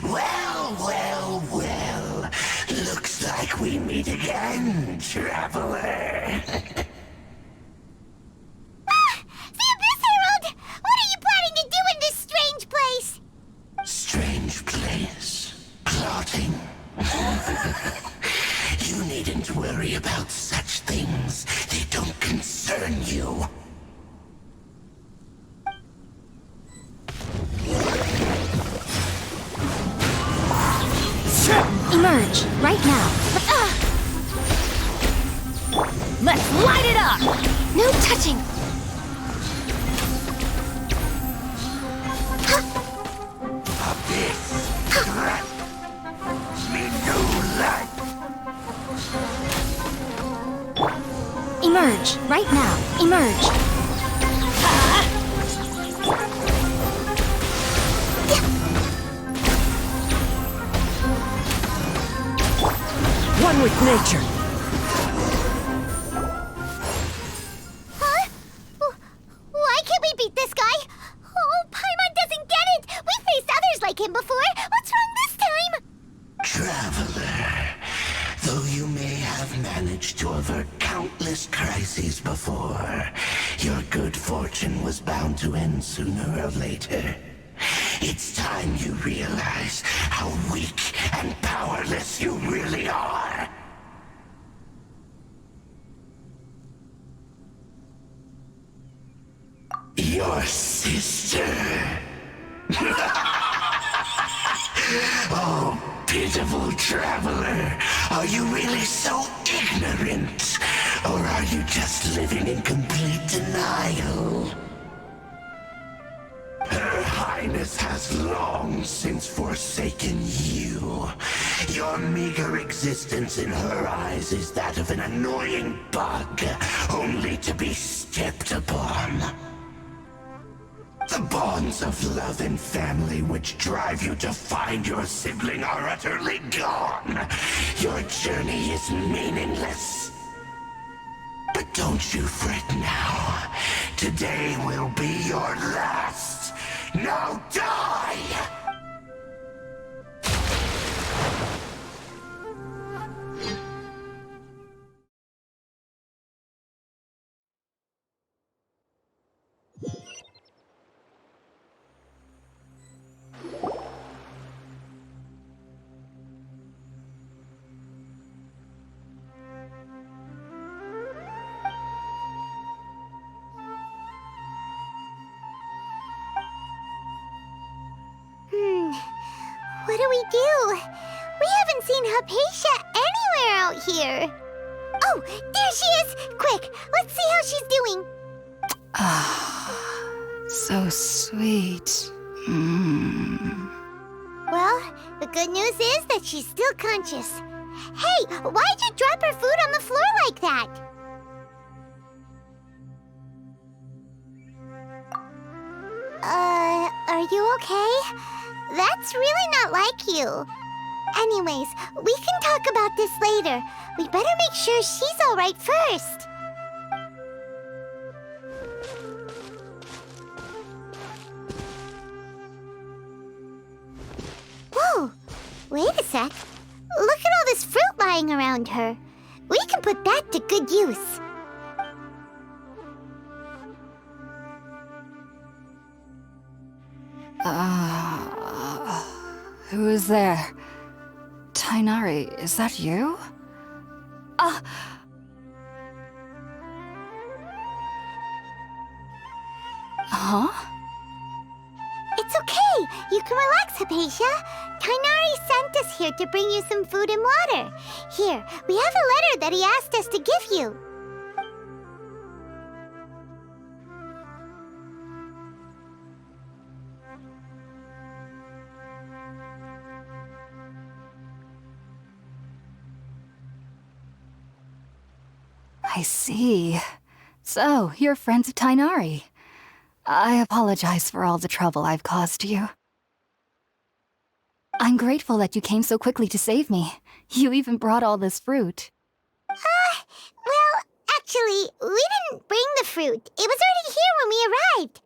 Well. Looks like we meet again, traveler. The Abyss Herald! What are you planning to do in this strange place? Strange place. Plotting. You needn't worry about such things. They don't concern you. Emerge, right now. Let's light it up! No touching! Abyss. Me no life. Emerge, right now. Emerge. One with nature. Huh? Why can't we beat this guy? Oh, Paimon doesn't get it! We faced others like him before! What's wrong this time? Traveler, though you may have managed to avert countless crises before, your good fortune was bound to end sooner or later. It's time you realize how weak and powerless you really are. Your sister. Oh, pitiful traveler. Are you really so ignorant? Or are you just living in complete denial? Her heart highness has long since forsaken you. Your meager existence in her eyes is that of an annoying bug, only to be stepped upon. The bonds of love and family which drive you to find your sibling are utterly gone. Your journey is meaningless. But don't you fret now. Today will be your last. Now die! What do we do? We haven't seen Hypatia anywhere out here. Oh, there she is! Quick, let's see how she's doing. So sweet. Well, the good news is that she's still conscious. Hey, why'd you drop her food on the floor like that? Are you okay? That's really not like you. Anyways, we can talk about this later. We better make sure she's all right first. Whoa, wait a sec. Look at all this fruit lying around her. We can put that to good use. Who is there? Tainari, is that you? Huh? It's okay. You can relax, Hypatia. Tainari sent us here to bring you some food and water. Here, we have a letter that he asked us to give you. I see. So, you're friends of Tainari. I apologize for all the trouble I've caused you. I'm grateful that you came so quickly to save me. You even brought all this fruit. Well, actually, we didn't bring the fruit. It was already here when we arrived.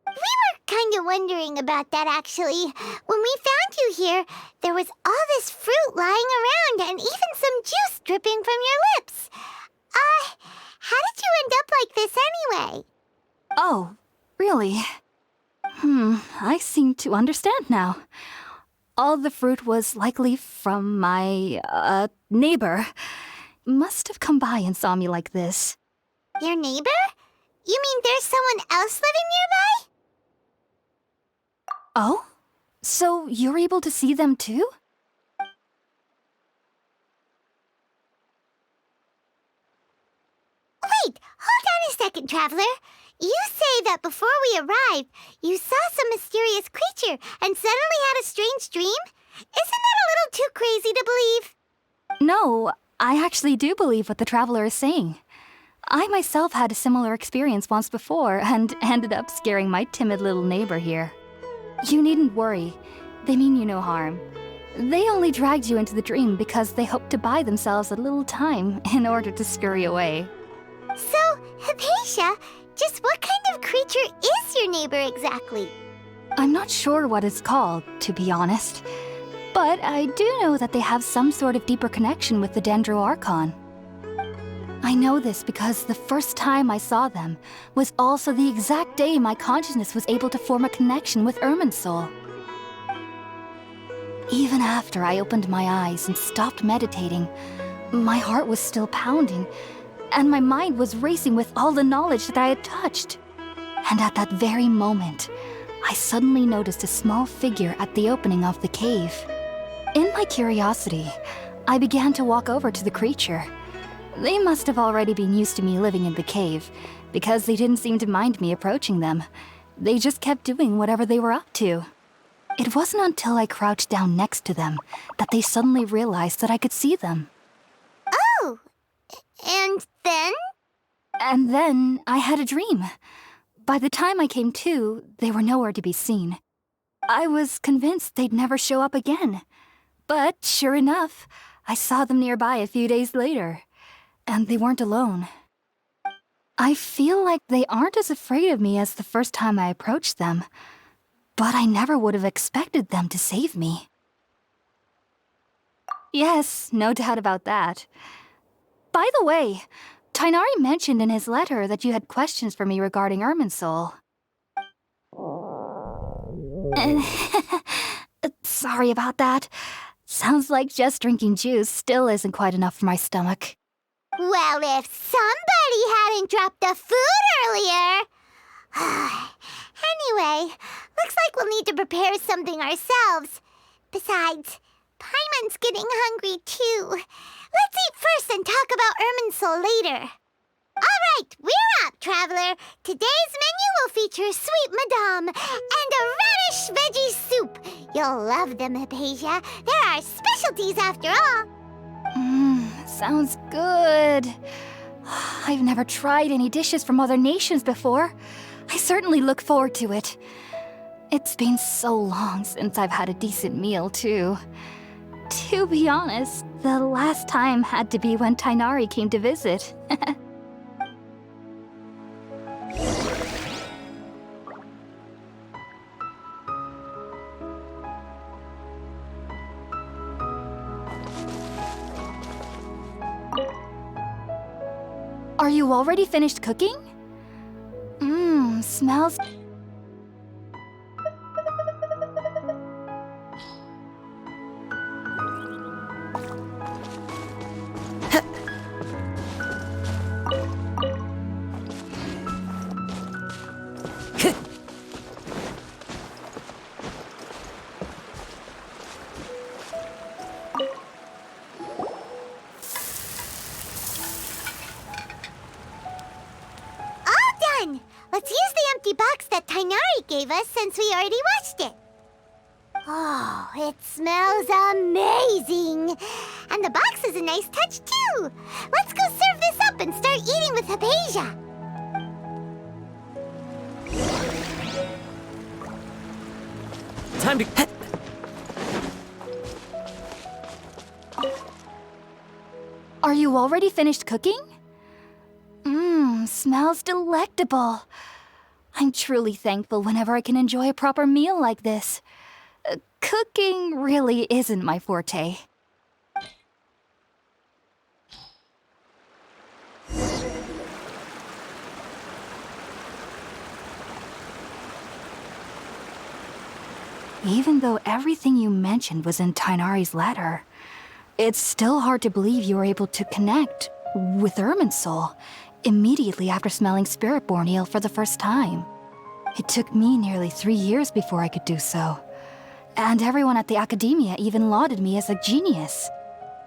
We were kind of wondering about that, actually. When we found you here, there was all this fruit lying around and even some juice dripping from your lips. How did you end up like this anyway? Oh, really? I seem to understand now. All the fruit was likely from my, neighbor. Must have come by and saw me like this. Your neighbor? You mean there's someone else living nearby? Oh? So you're able to see them too? Wait, hold on a second, Traveler. You say that before we arrived, you saw some mysterious creature and suddenly had a strange dream? Isn't that a little too crazy to believe? No, I actually do believe what the Traveler is saying. I myself had a similar experience once before and ended up scaring my timid little neighbor here. You needn't worry. They mean you no harm. They only dragged you into the dream because they hoped to buy themselves a little time in order to scurry away. So, Hypatia, just what kind of creature is your neighbor exactly? I'm not sure what it's called, to be honest. But I do know that they have some sort of deeper connection with the Dendro Archon. I know this because the first time I saw them was also the exact day my consciousness was able to form a connection with Irminsul. Even after I opened my eyes and stopped meditating, my heart was still pounding, and my mind was racing with all the knowledge that I had touched. And at that very moment, I suddenly noticed a small figure at the opening of the cave. In my curiosity, I began to walk over to the creature. They must have already been used to me living in the cave, because they didn't seem to mind me approaching them. They just kept doing whatever they were up to. It wasn't until I crouched down next to them that they suddenly realized that I could see them. Oh, and then? And then I had a dream. By the time I came to, they were nowhere to be seen. I was convinced they'd never show up again. But sure enough, I saw them nearby a few days later. And they weren't alone. I feel like they aren't as afraid of me as the first time I approached them. But I never would have expected them to save me. Yes, no doubt about that. By the way, Tainari mentioned in his letter that you had questions for me regarding Irminsul. Sorry about that. Sounds like just drinking juice still isn't quite enough for my stomach. Well, if somebody hadn't dropped the food earlier... Anyway, looks like we'll need to prepare something ourselves. Besides, Paimon's getting hungry too. Let's eat first and talk about Irminsul later. All right, we're up, traveler. Today's menu will feature sweet madame and a radish veggie soup. You'll love them, Hypatia. They're our specialties after all. Sounds good. I've never tried any dishes from other nations before. I certainly look forward to it. It's been so long since I've had a decent meal, too. To be honest, the last time had to be when Tainari came to visit. Are you already finished cooking? Smells... Let's use the empty box that Tainari gave us since we already washed it. Oh, it smells amazing. And the box is a nice touch, too. Let's go serve this up and start eating with Hypatia. Time to... Are you already finished cooking? Smells delectable. I'm truly thankful whenever I can enjoy a proper meal like this. Cooking really isn't my forte. Even though everything you mentioned was in Tainari's letter, it's still hard to believe you were able to connect with Irminsul immediately after smelling Spirit-born eel for the first time. It took me nearly 3 years before I could do so. And everyone at the academia even lauded me as a genius.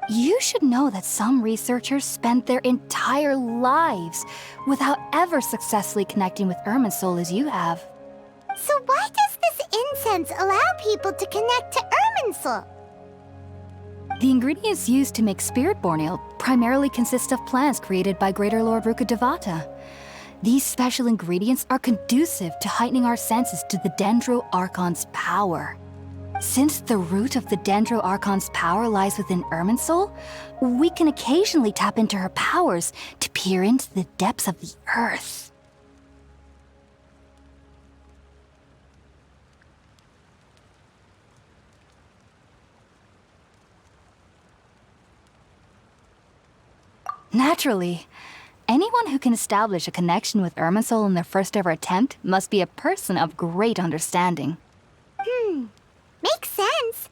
You should know that some researchers spend their entire lives without ever successfully connecting with Irminsul as you have. So why does this incense allow people to connect to Irminsul? The ingredients used to make Spirit-born ale primarily consist of plants created by Greater Lord Rukkhadevata. These special ingredients are conducive to heightening our senses to the Dendro Archon's power. Since the root of the Dendro Archon's power lies within Irminsul, we can occasionally tap into her powers to peer into the depths of the earth. Naturally, anyone who can establish a connection with Irminsul in their first ever attempt must be a person of great understanding. Makes sense.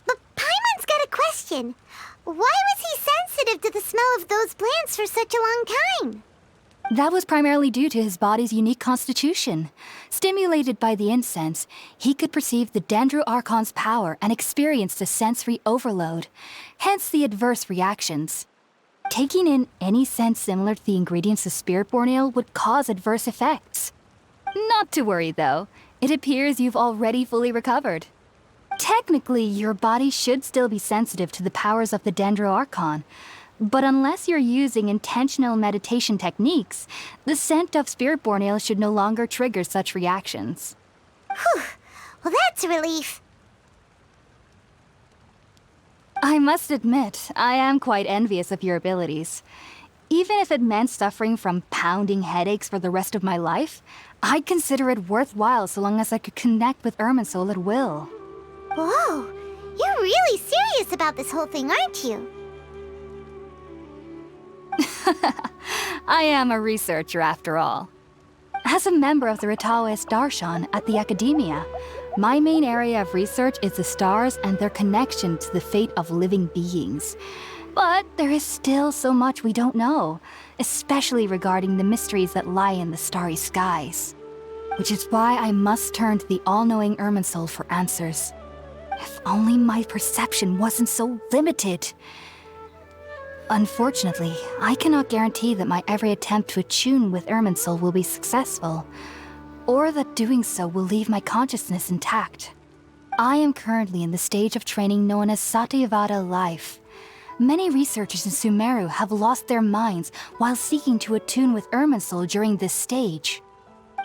But Paimon's got a question. Why was he sensitive to the smell of those plants for such a long time? That was primarily due to his body's unique constitution. Stimulated by the incense, he could perceive the Dendro Archon's power and experienced a sensory overload, hence the adverse reactions. Taking in any scent similar to the ingredients of Spirit-born ale would cause adverse effects. Not to worry, though. It appears you've already fully recovered. Technically, your body should still be sensitive to the powers of the Dendroarchon, but unless you're using intentional meditation techniques, the scent of spirit-born ale should no longer trigger such reactions. Whew. Well, that's a relief. I must admit, I am quite envious of your abilities. Even if it meant suffering from pounding headaches for the rest of my life, I'd consider it worthwhile so long as I could connect with Irminsul at will. Whoa, you're really serious about this whole thing, aren't you? I am a researcher after all. As a member of the Ritaoist Darshan at the Academia, my main area of research is the stars and their connection to the fate of living beings. But there is still so much we don't know, especially regarding the mysteries that lie in the starry skies. Which is why I must turn to the all-knowing Irminsul for answers. If only my perception wasn't so limited. Unfortunately, I cannot guarantee that my every attempt to attune with Irminsul will be successful, or that doing so will leave my consciousness intact. I am currently in the stage of training known as Satyavada life. Many researchers in Sumeru have lost their minds while seeking to attune with Irminsul during this stage.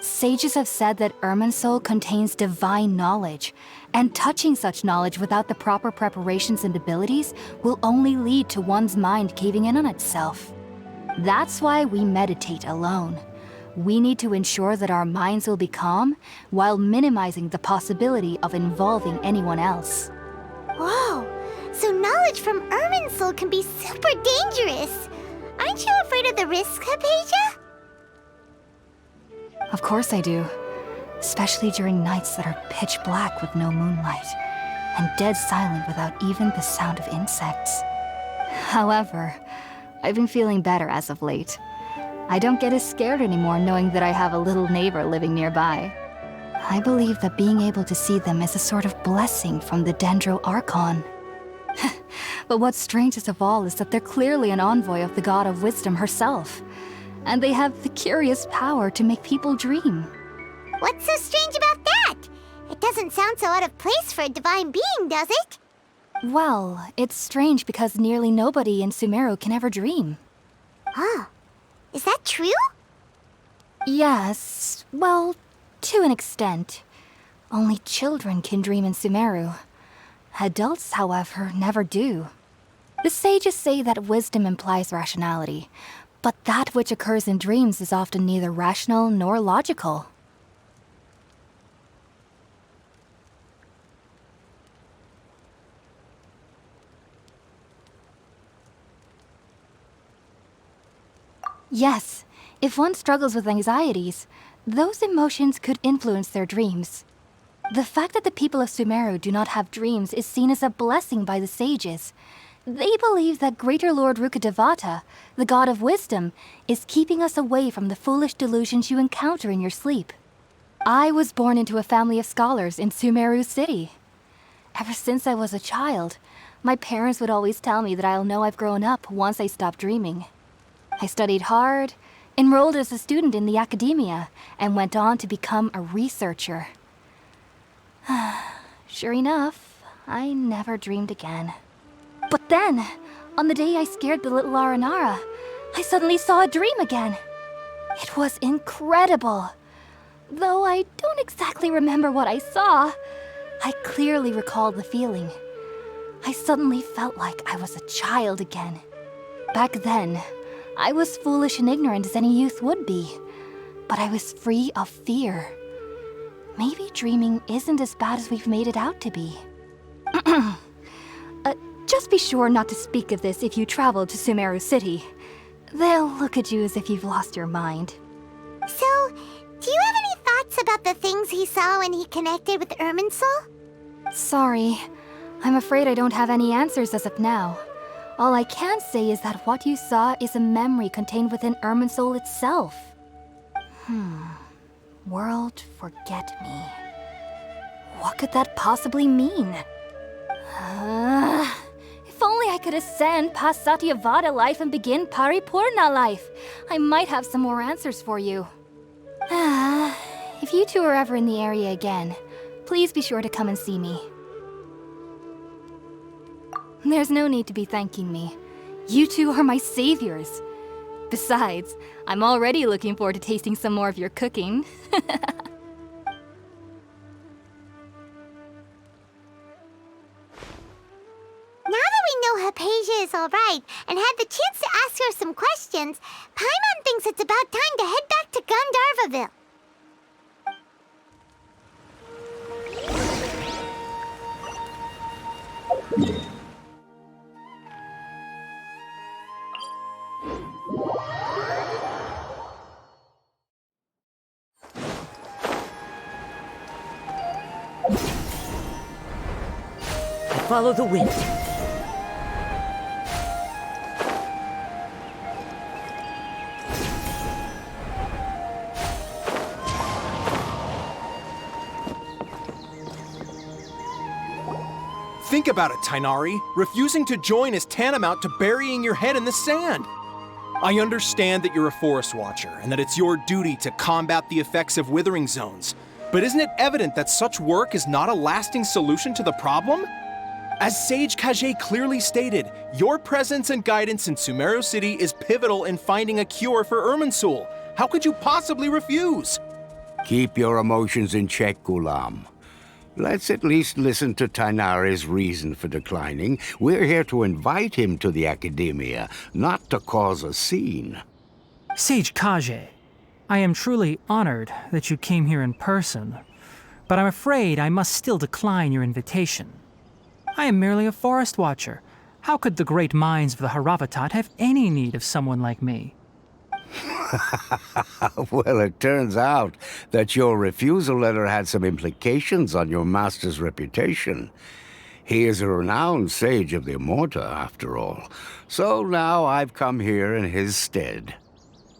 Sages have said that Irminsul contains divine knowledge, and touching such knowledge without the proper preparations and abilities will only lead to one's mind caving in on itself. That's why we meditate alone. We need to ensure that our minds will be calm while minimizing the possibility of involving anyone else. Whoa, so knowledge from Irminsul can be super dangerous. Aren't you afraid of the risks, Hypatia? Of course I do. Especially during nights that are pitch black with no moonlight, and dead silent without even the sound of insects. However, I've been feeling better as of late. I don't get as scared anymore knowing that I have a little neighbor living nearby. I believe that being able to see them is a sort of blessing from the Dendroarchon. But what's strangest of all is that they're clearly an envoy of the God of Wisdom herself, and they have the curious power to make people dream. What's so strange about that? It doesn't sound so out of place for a divine being, does it? Well, it's strange because nearly nobody in Sumeru can ever dream. Oh, is that true? Yes, well, to an extent. Only children can dream in Sumeru. Adults, however, never do. The sages say that wisdom implies rationality, but that which occurs in dreams is often neither rational nor logical. Yes, if one struggles with anxieties, those emotions could influence their dreams. The fact that the people of Sumeru do not have dreams is seen as a blessing by the sages. They believe that Greater Lord Rukkhadevata, the god of wisdom, is keeping us away from the foolish delusions you encounter in your sleep. I was born into a family of scholars in Sumeru City. Ever since I was a child, my parents would always tell me that I'll know I've grown up once I stop dreaming. I studied hard, enrolled as a student in the Academia, and went on to become a researcher. Sure enough, I never dreamed again. But then, on the day I scared the little Aranara, I suddenly saw a dream again. It was incredible. Though I don't exactly remember what I saw, I clearly recall the feeling. I suddenly felt like I was a child again. Back then, I was foolish and ignorant as any youth would be, but I was free of fear. Maybe dreaming isn't as bad as we've made it out to be. Just be sure not to speak of this if you travel to Sumeru City. They'll look at you as if you've lost your mind. So, do you have any thoughts about the things he saw when he connected with Irminsul? Sorry. I'm afraid I don't have any answers as of now. All I can say is that what you saw is a memory contained within Irminsul itself. World forget me. What could that possibly mean? If only I could ascend past Satyavada life and begin Paripurna life, I might have some more answers for you. you two are ever in the area again, please be sure to come and see me. There's no need to be thanking me. You two are my saviors. Besides, I'm already looking forward to tasting some more of your cooking. Now that we know Hypatia is alright and had the chance to ask her some questions, Paimon thinks it's about time to head back to Gandharvaville. Follow the wind. Think about it, Tainari. Refusing to join is tantamount to burying your head in the sand. I understand that you're a forest watcher and that it's your duty to combat the effects of withering zones. But isn't it evident that such work is not a lasting solution to the problem? As Sage Kage clearly stated, your presence and guidance in Sumeru City is pivotal in finding a cure for Irminsul. How could you possibly refuse? Keep your emotions in check, Ghulam. Let's at least listen to Tainari's reason for declining. We're here to invite him to the Academia, not to cause a scene. Sage Kage, I am truly honored that you came here in person, but I'm afraid I must still decline your invitation. I am merely a forest watcher. How could the great minds of the Haravatat have any need of someone like me? Well, it turns out that your refusal letter had some implications on your master's reputation. He is a renowned sage of the Immorta, after all. So now I've come here in his stead.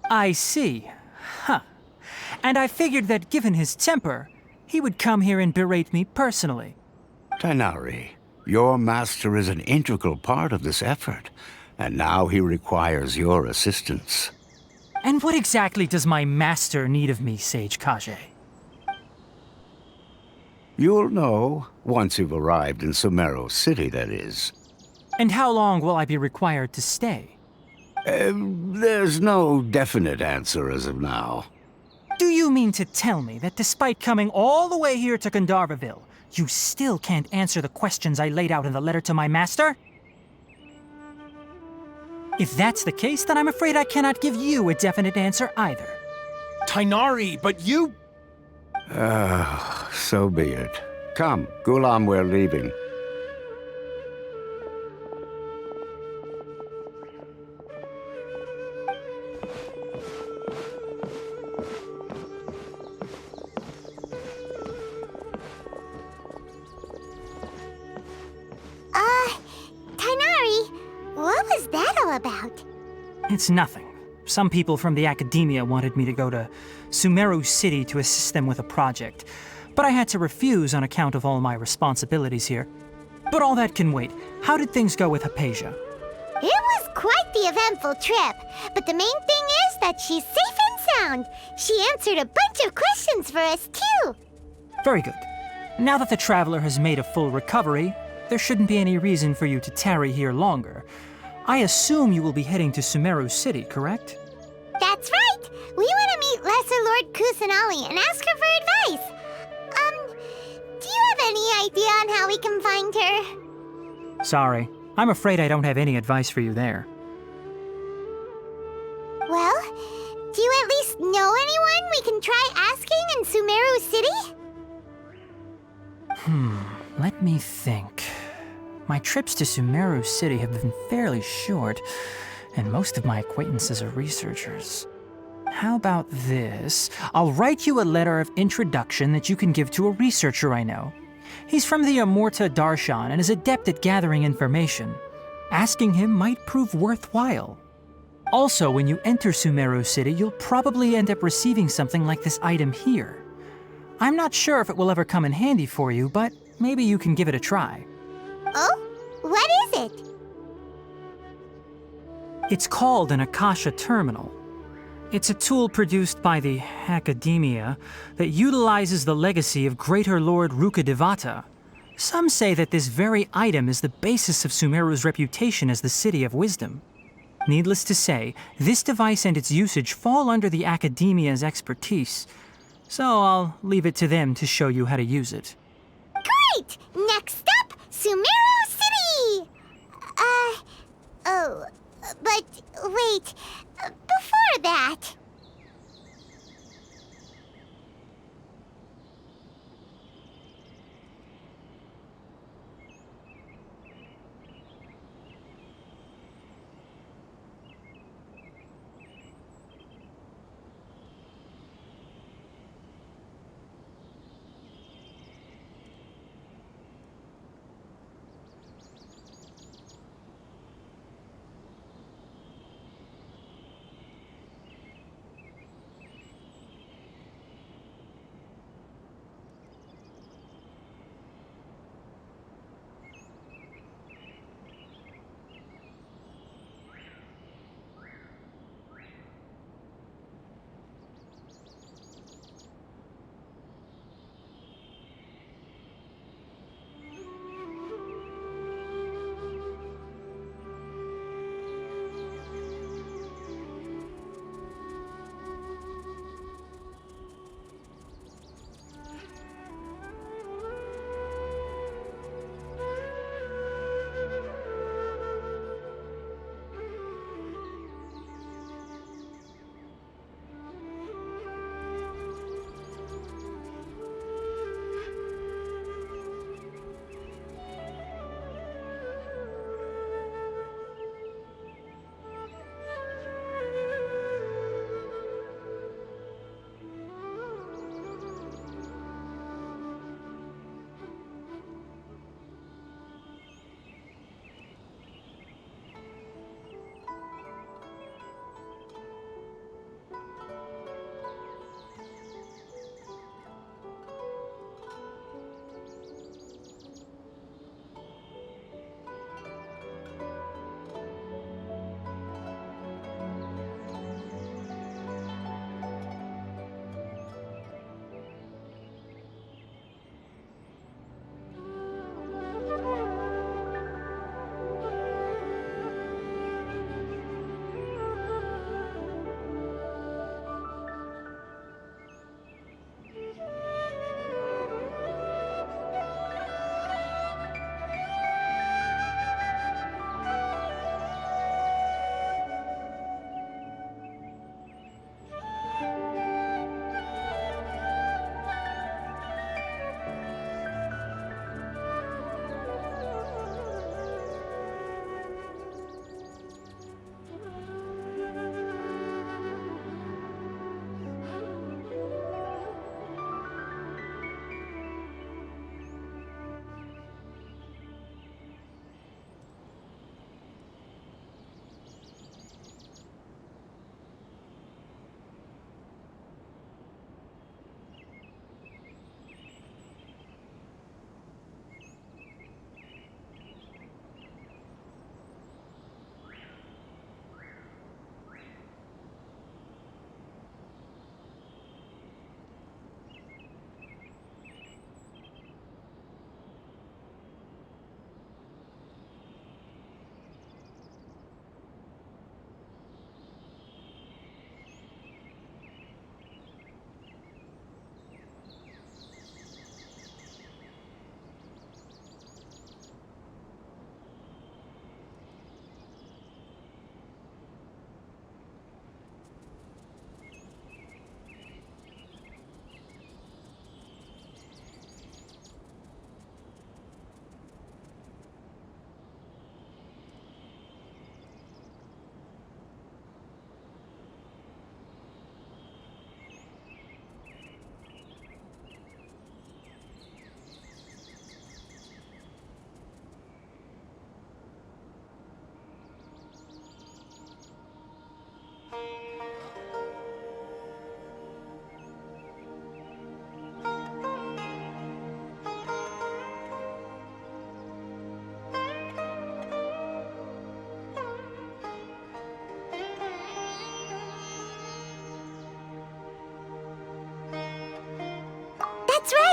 I see. Huh. And I figured that given his temper, he would come here and berate me personally. Tainari, your master is an integral part of this effort, and now he requires your assistance. And what exactly does my master need of me, Sage Kage? You'll know, once you've arrived in Sumeru City, that is. And how long will I be required to stay? There's no definite answer as of now. Do you mean to tell me that despite coming all the way here to Gandharvaville, you still can't answer the questions I laid out in the letter to my master? If that's the case, then I'm afraid I cannot give you a definite answer either. Tainari, but you... So be it. Come, Ghulam, we're leaving. Tainari, what was that all about? It's nothing. Some people from the Academia wanted me to go to Sumeru City to assist them with a project, but I had to refuse on account of all my responsibilities here. But all that can wait. How did things go with Hypatia? It was quite the eventful trip, but the main thing is that she's safe and sound. She answered a bunch of questions for us, too. Very good. Now that the traveler has made a full recovery, there shouldn't be any reason for you to tarry here longer. I assume you will be heading to Sumeru City, correct? That's right! We want to meet Lesser Lord Kusanali and ask her for advice. Do you have any idea on how we can find her? Sorry. I'm afraid I don't have any advice for you there. Well, do you at least know anyone we can try asking in Sumeru City? Let me think. My trips to Sumeru City have been fairly short, and most of my acquaintances are researchers. How about this? I'll write you a letter of introduction that you can give to a researcher I know. He's from the Immorta Darshan and is adept at gathering information. Asking him might prove worthwhile. Also, when you enter Sumeru City, you'll probably end up receiving something like this item here. I'm not sure if it will ever come in handy for you, but maybe you can give it a try. Oh? What is it? It's called an Akasha Terminal. It's a tool produced by the Academia that utilizes the legacy of Greater Lord Rukkhadevata. Some say that this very item is the basis of Sumeru's reputation as the City of Wisdom. Needless to say, this device and its usage fall under the Academia's expertise, so I'll leave it to them to show you how to use it. Great! Next up, Sumeru City! But wait, before that...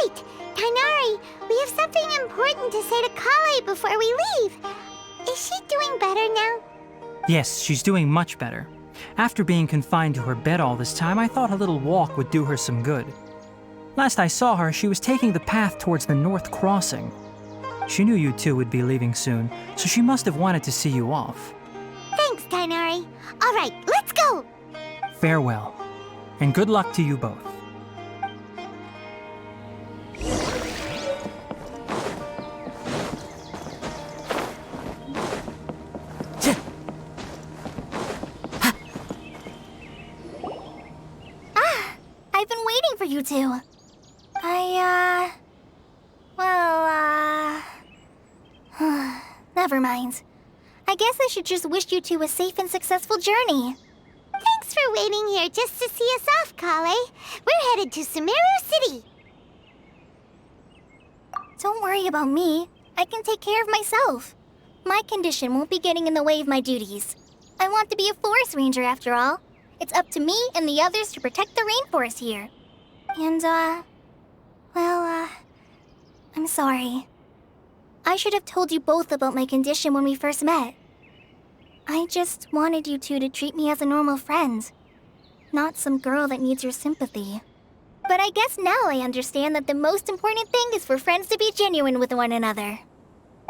right! Tainari, we have something important to say to Kale before we leave. Is she doing better now? Yes, she's doing much better. After being confined to her bed all this time, I thought a little walk would do her some good. Last I saw her, she was taking the path towards the North Crossing. She knew you two would be leaving soon, so she must have wanted to see you off. Thanks, Tainari. All right, let's go! Farewell, and good luck to you both. I've been waiting for you two. Never mind. I guess I should just wish you two a safe and successful journey. Thanks for waiting here just to see us off, Kale. We're headed to Sumeru City. Don't worry about me. I can take care of myself. My condition won't be getting in the way of my duties. I want to be a forest ranger after all. It's up to me and the others to protect the rainforest here. And, I'm sorry. I should have told you both about my condition when we first met. I just wanted you two to treat me as a normal friend, not some girl that needs your sympathy. But I guess now I understand that the most important thing is for friends to be genuine with one another.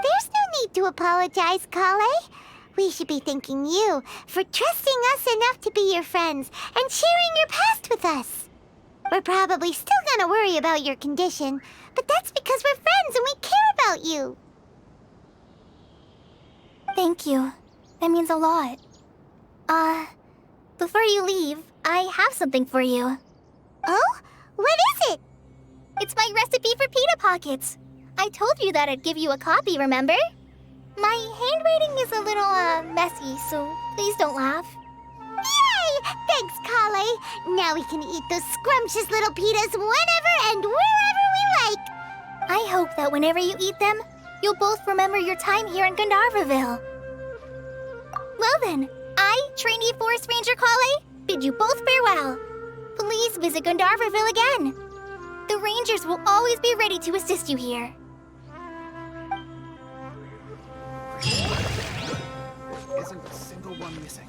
There's no need to apologize, Kale. We should be thanking you for trusting us enough to be your friends and sharing your past with us. We're probably still gonna worry about your condition, but that's because we're friends and we care about you. Thank you. That means a lot. Before you leave, I have something for you. Oh? What is it? It's my recipe for pita pockets. I told you that I'd give you a copy, remember? My handwriting is a little, messy, so please don't laugh. Yay! Thanks, Kale. Now we can eat those scrumptious little pitas whenever and wherever we like. I hope that whenever you eat them, you'll both remember your time here in Gandharvaville. Well then, I, trainee Forest Ranger Kale, bid you both farewell. Please visit Gandharvaville again. The Rangers will always be ready to assist you here. Isn't a single one missing.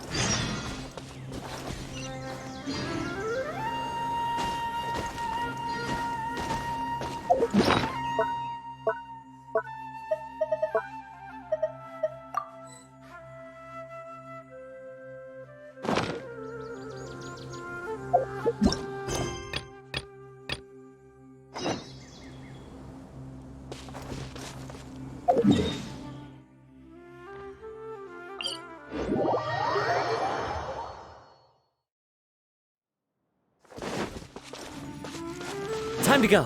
Time to go.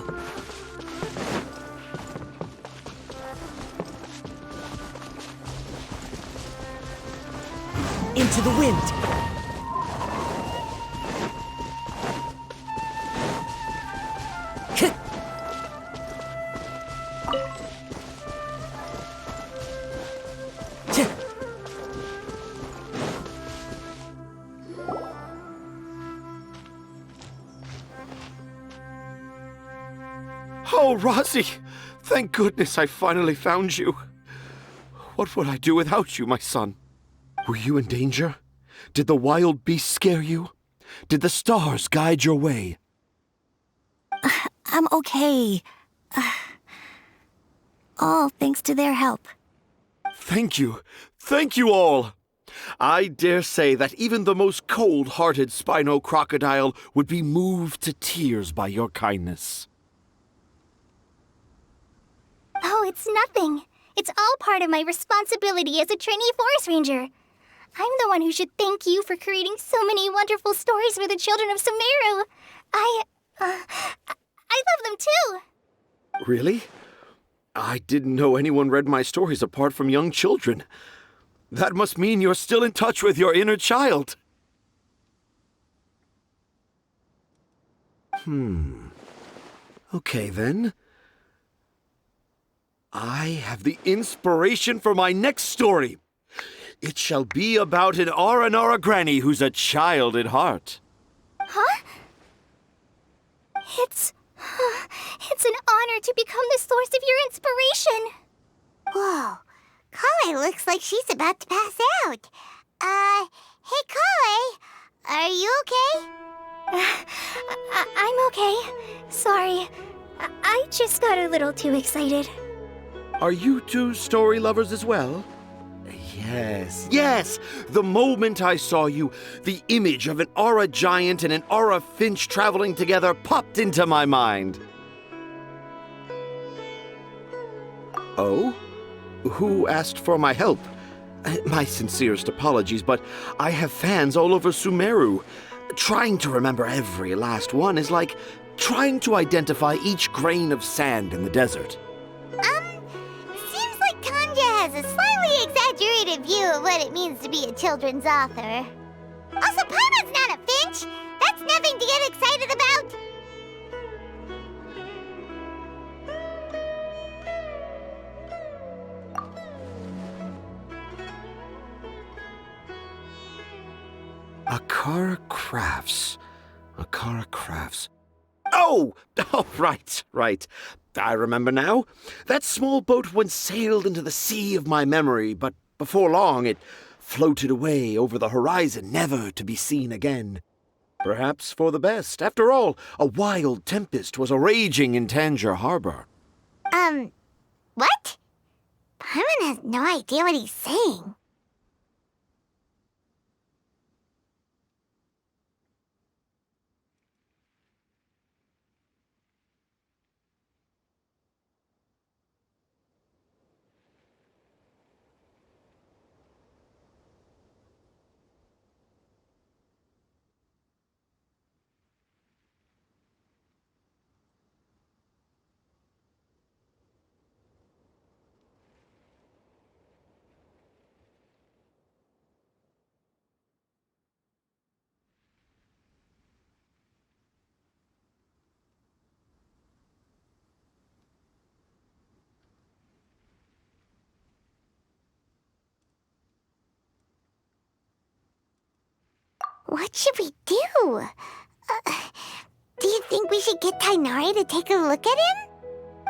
Into the wind. Oh, Rosie! Thank goodness I finally found you. What would I do without you, my son? Were you in danger? Did the wild beasts scare you? Did the stars guide your way? I'm okay. All thanks to their help. Thank you. Thank you all. I dare say that even the most cold-hearted Spino crocodile would be moved to tears by your kindness. Oh, it's nothing. It's all part of my responsibility as a trainee forest ranger. I'm the one who should thank you for creating so many wonderful stories for the children of Sumeru. I love them too. Really? I didn't know anyone read my stories apart from young children. That must mean you're still in touch with your inner child. Okay, then. I have the inspiration for my next story. It shall be about an Aranara granny who's a child at heart. Huh? It's It's an honor to become the source of your inspiration. Whoa, Kale looks like she's about to pass out. Hey Kale, are you okay? I'm okay. Sorry. I just got a little too excited. Are you two story lovers as well? Yes. The moment I saw you, the image of an Aura giant and an Aura finch traveling together popped into my mind. Oh? Who asked for my help? My sincerest apologies, but I have fans all over Sumeru. Trying to remember every last one is like trying to identify each grain of sand in the desert. Seems like Tanja has a slightly exaggerated view of what it means to be a children's author. Also, Paimon's not a finch! That's nothing to get excited about! Akara Crafts. Akara Crafts. Oh, right. I remember now. That small boat once sailed into the sea of my memory, but before long it floated away over the horizon, never to be seen again. Perhaps for the best. After all, a wild tempest was raging in Tangier Harbor. What? Paimon has no idea what he's saying. What should we do? Do you think we should get Tainari to take a look at him?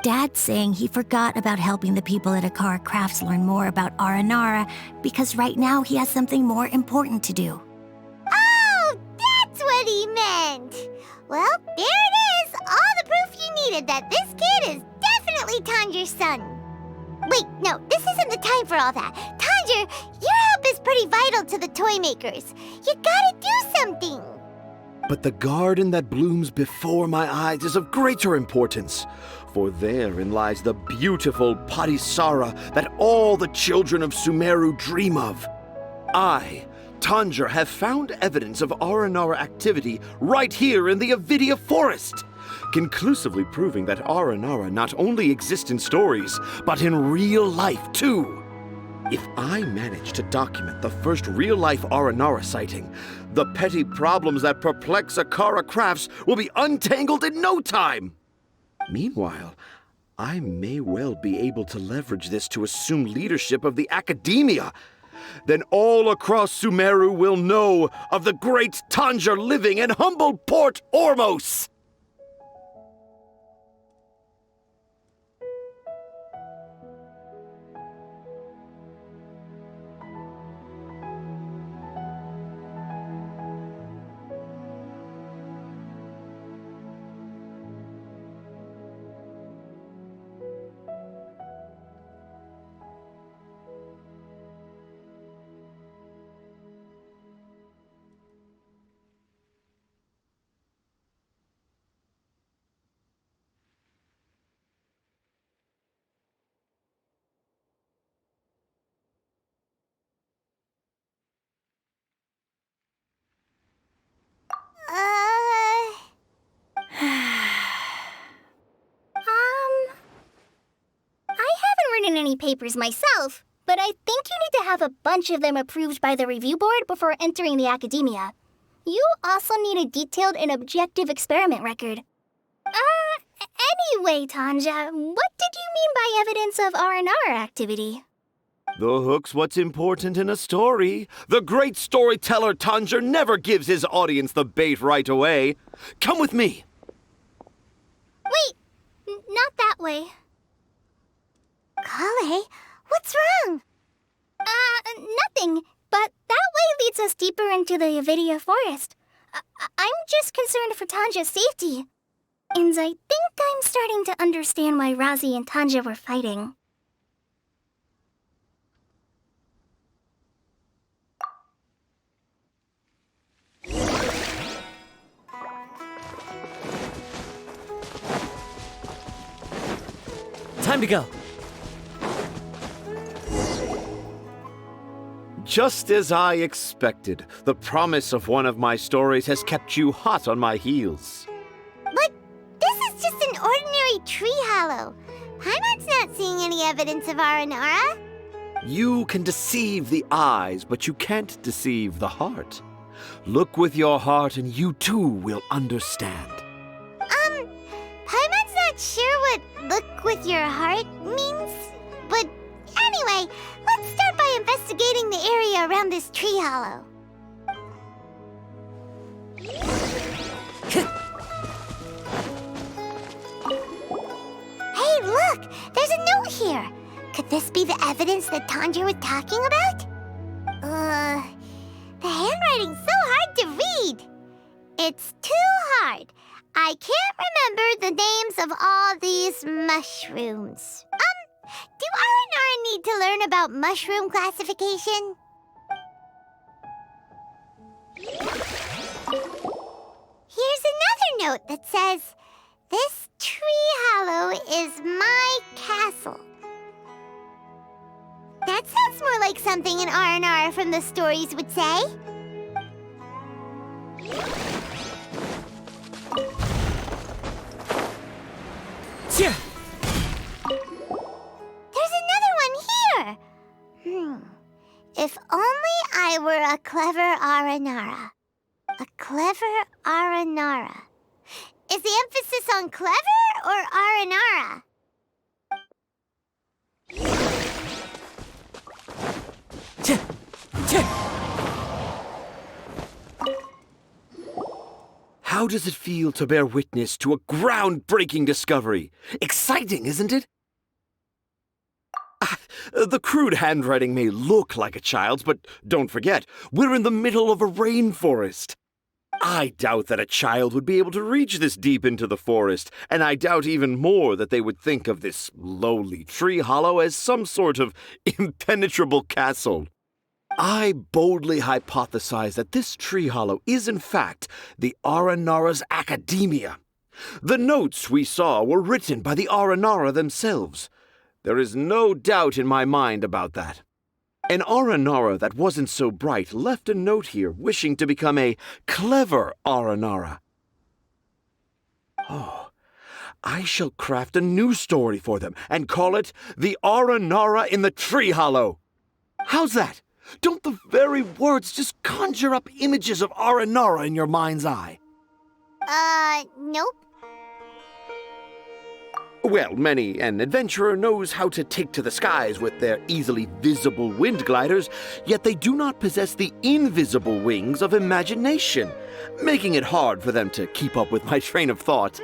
Dad's saying he forgot about helping the people at Akara Crafts learn more about Aranara because right now he has something more important to do. Oh, that's what he meant! Well, there it is! All the proof you needed that this kid is definitely Tanjir's son. Wait, no, this isn't the time for all that. Tanjir, your help is pretty vital to the toy makers. You gotta do something. But the garden that blooms before my eyes is of greater importance, for therein lies the beautiful Padisara that all the children of Sumeru dream of. I, Tanjir, have found evidence of Aranara activity right here in the Avidia forest, conclusively proving that Aranara not only exist in stories, but in real life too. If I manage to document the first real-life Aranara sighting, the petty problems that perplex Akara Crafts will be untangled in no time. Meanwhile, I may well be able to leverage this to assume leadership of the academia. Then all across Sumeru will know of the great Tanjir living in humble Port Ormos. I haven't written any papers myself, but I think you need to have a bunch of them approved by the review board before entering the academia. You also need a detailed and objective experiment record. Anyway, Tanja, what did you mean by evidence of Aranara activity? The hook's what's important in a story. The great storyteller Tanjir never gives his audience the bait right away. Come with me. Wait, not that way. Kale, what's wrong? Nothing. But that way leads us deeper into the Avidia forest. I'm just concerned for Tanja's safety. And I think I'm starting to understand why Razi and Tanja were fighting. Time to go. Just as I expected, the promise of one of my stories has kept you hot on my heels. But this is just an ordinary tree hollow. Paimon's not seeing any evidence of Aranara. You can deceive the eyes, but you can't deceive the heart. Look with your heart and you too will understand. Paimon's not sure what look with your heart means. But anyway, let's start by investigating the area around this tree hollow. Hey, look! There's a note here! Could this be the evidence that Tanja was talking about? The handwriting's so hard to read! It's too hard. I can't remember the names of all these mushrooms. Do Aranara need to learn about mushroom classification? Here's another note that says, "This tree hollow is my castle." That sounds more like something an Aranara from the stories would say. Yeah. There's another one here! If only I were a clever Aranara. A clever Aranara. Is the emphasis on clever or Aranara? How does it feel to bear witness to a groundbreaking discovery? Exciting, isn't it? The crude handwriting may look like a child's, but don't forget, we're in the middle of a rainforest. I doubt that a child would be able to reach this deep into the forest, and I doubt even more that they would think of this lowly tree hollow as some sort of impenetrable castle. I boldly hypothesize that this tree hollow is in fact the Aranara's academia. The notes we saw were written by the Aranara themselves. There is no doubt in my mind about that. An Aranara that wasn't so bright left a note here wishing to become a clever Aranara. Oh, I shall craft a new story for them and call it The Aranara in the Tree Hollow. How's that? Don't the very words just conjure up images of Aranara in your mind's eye? Nope. Well, many an adventurer knows how to take to the skies with their easily visible wind gliders, yet they do not possess the invisible wings of imagination, making it hard for them to keep up with my train of thought.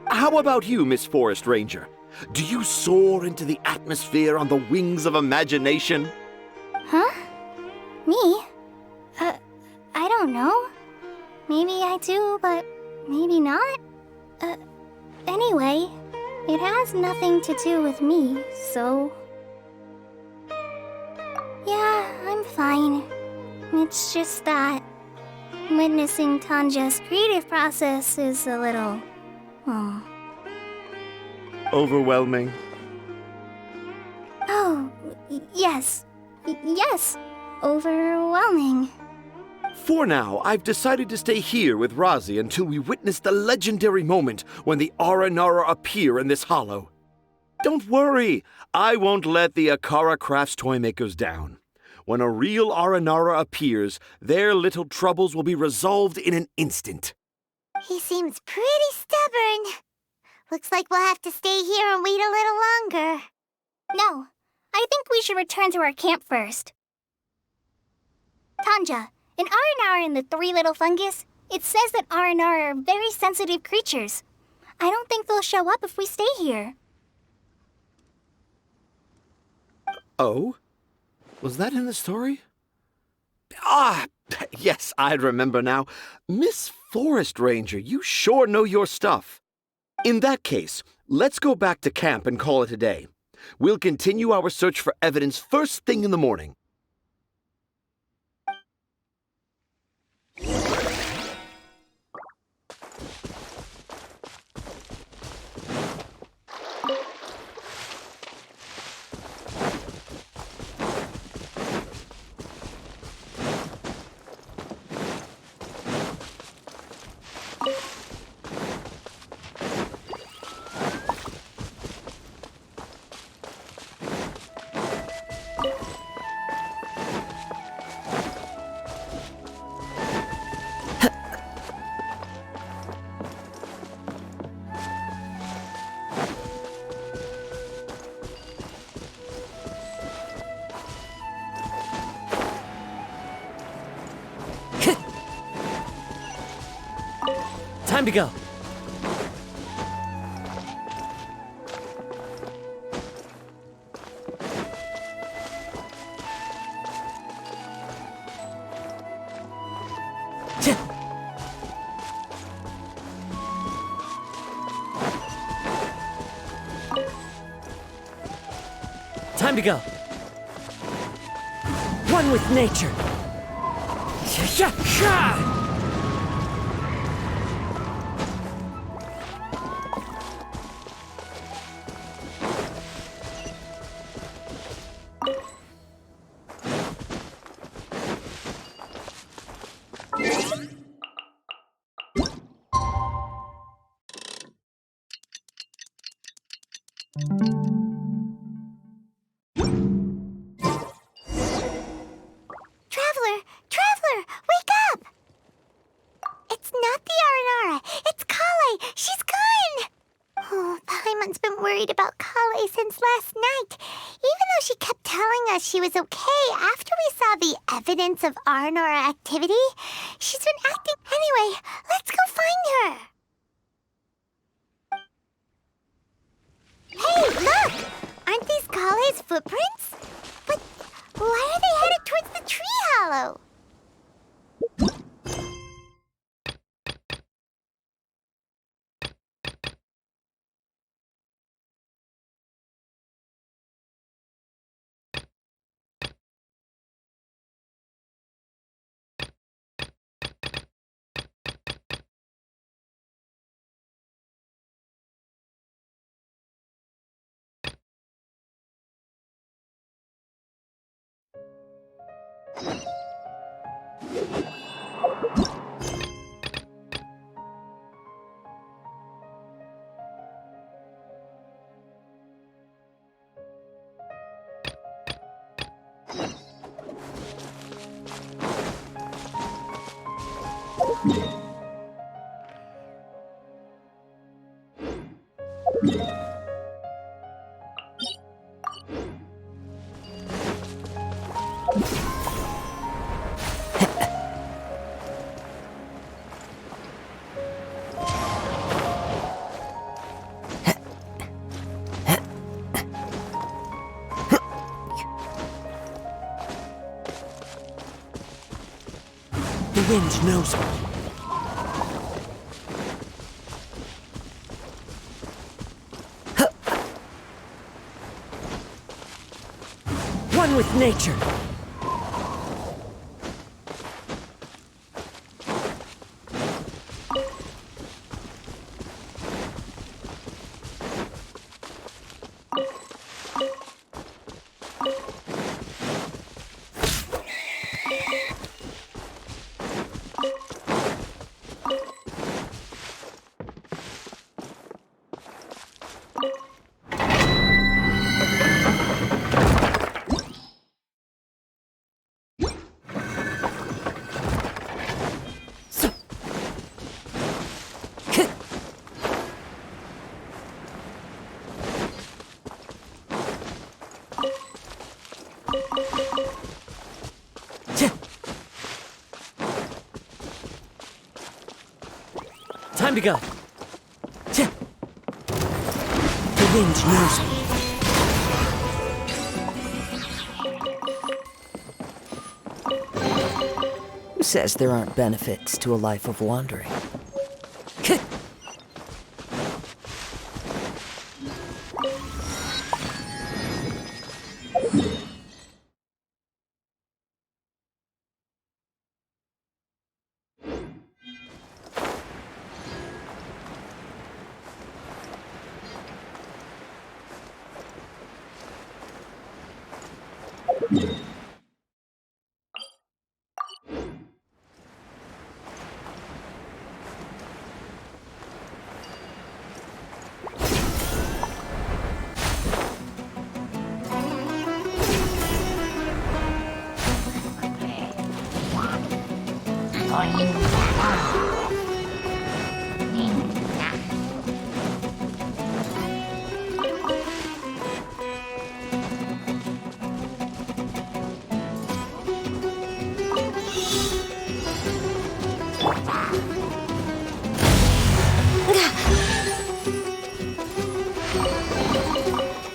How about you, Miss Forest Ranger? Do you soar into the atmosphere on the wings of imagination? Huh? Me? I don't know. Maybe I do, but maybe not. Anyway, it has nothing to do with me, so... Yeah, I'm fine. It's just that witnessing Tanja's creative process is a little... Overwhelming. Oh, yes. Yes, overwhelming. For now, I've decided to stay here with Razi until we witness the legendary moment when the Aranara appear in this hollow. Don't worry, I won't let the Akara Crafts toymakers down. When a real Aranara appears, their little troubles will be resolved in an instant. He seems pretty stubborn. Looks like we'll have to stay here and wait a little longer. No, I think we should return to our camp first. Tanja, in Aranara and the Three Little Fungus, it says that Aranara are very sensitive creatures. I don't think they'll show up if we stay here. Oh? Was that in the story? Ah, yes, I remember now. Miss Forest Ranger, you sure know your stuff. In that case, let's go back to camp and call it a day. We'll continue our search for evidence first thing in the morning. Time to go. Time to go. One with nature. Traveler, wake up! It's not the Aranara, it's Kale! She's gone! Oh, Paimon's been worried about Kale since last night. Even though she kept telling us she was okay after we saw the evidence of Aranara activity, she's been acting... Anyway, let's go find her! Hey, look! Aren't these Kale's footprints? But why are they headed towards the tree hollow? The wind knows me. One with nature. Time to go. wind knows me. Who says there aren't benefits to a life of wandering?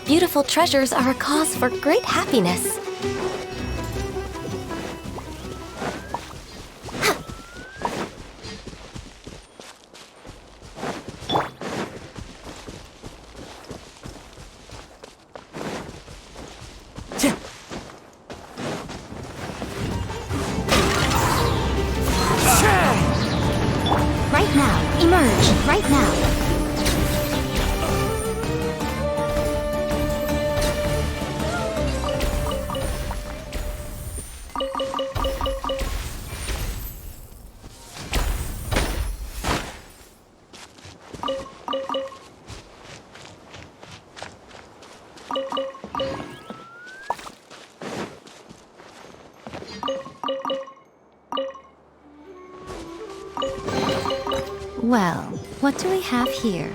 Beautiful treasures are a cause for great happiness. Right now, emerge, right now. Well, what do we have here?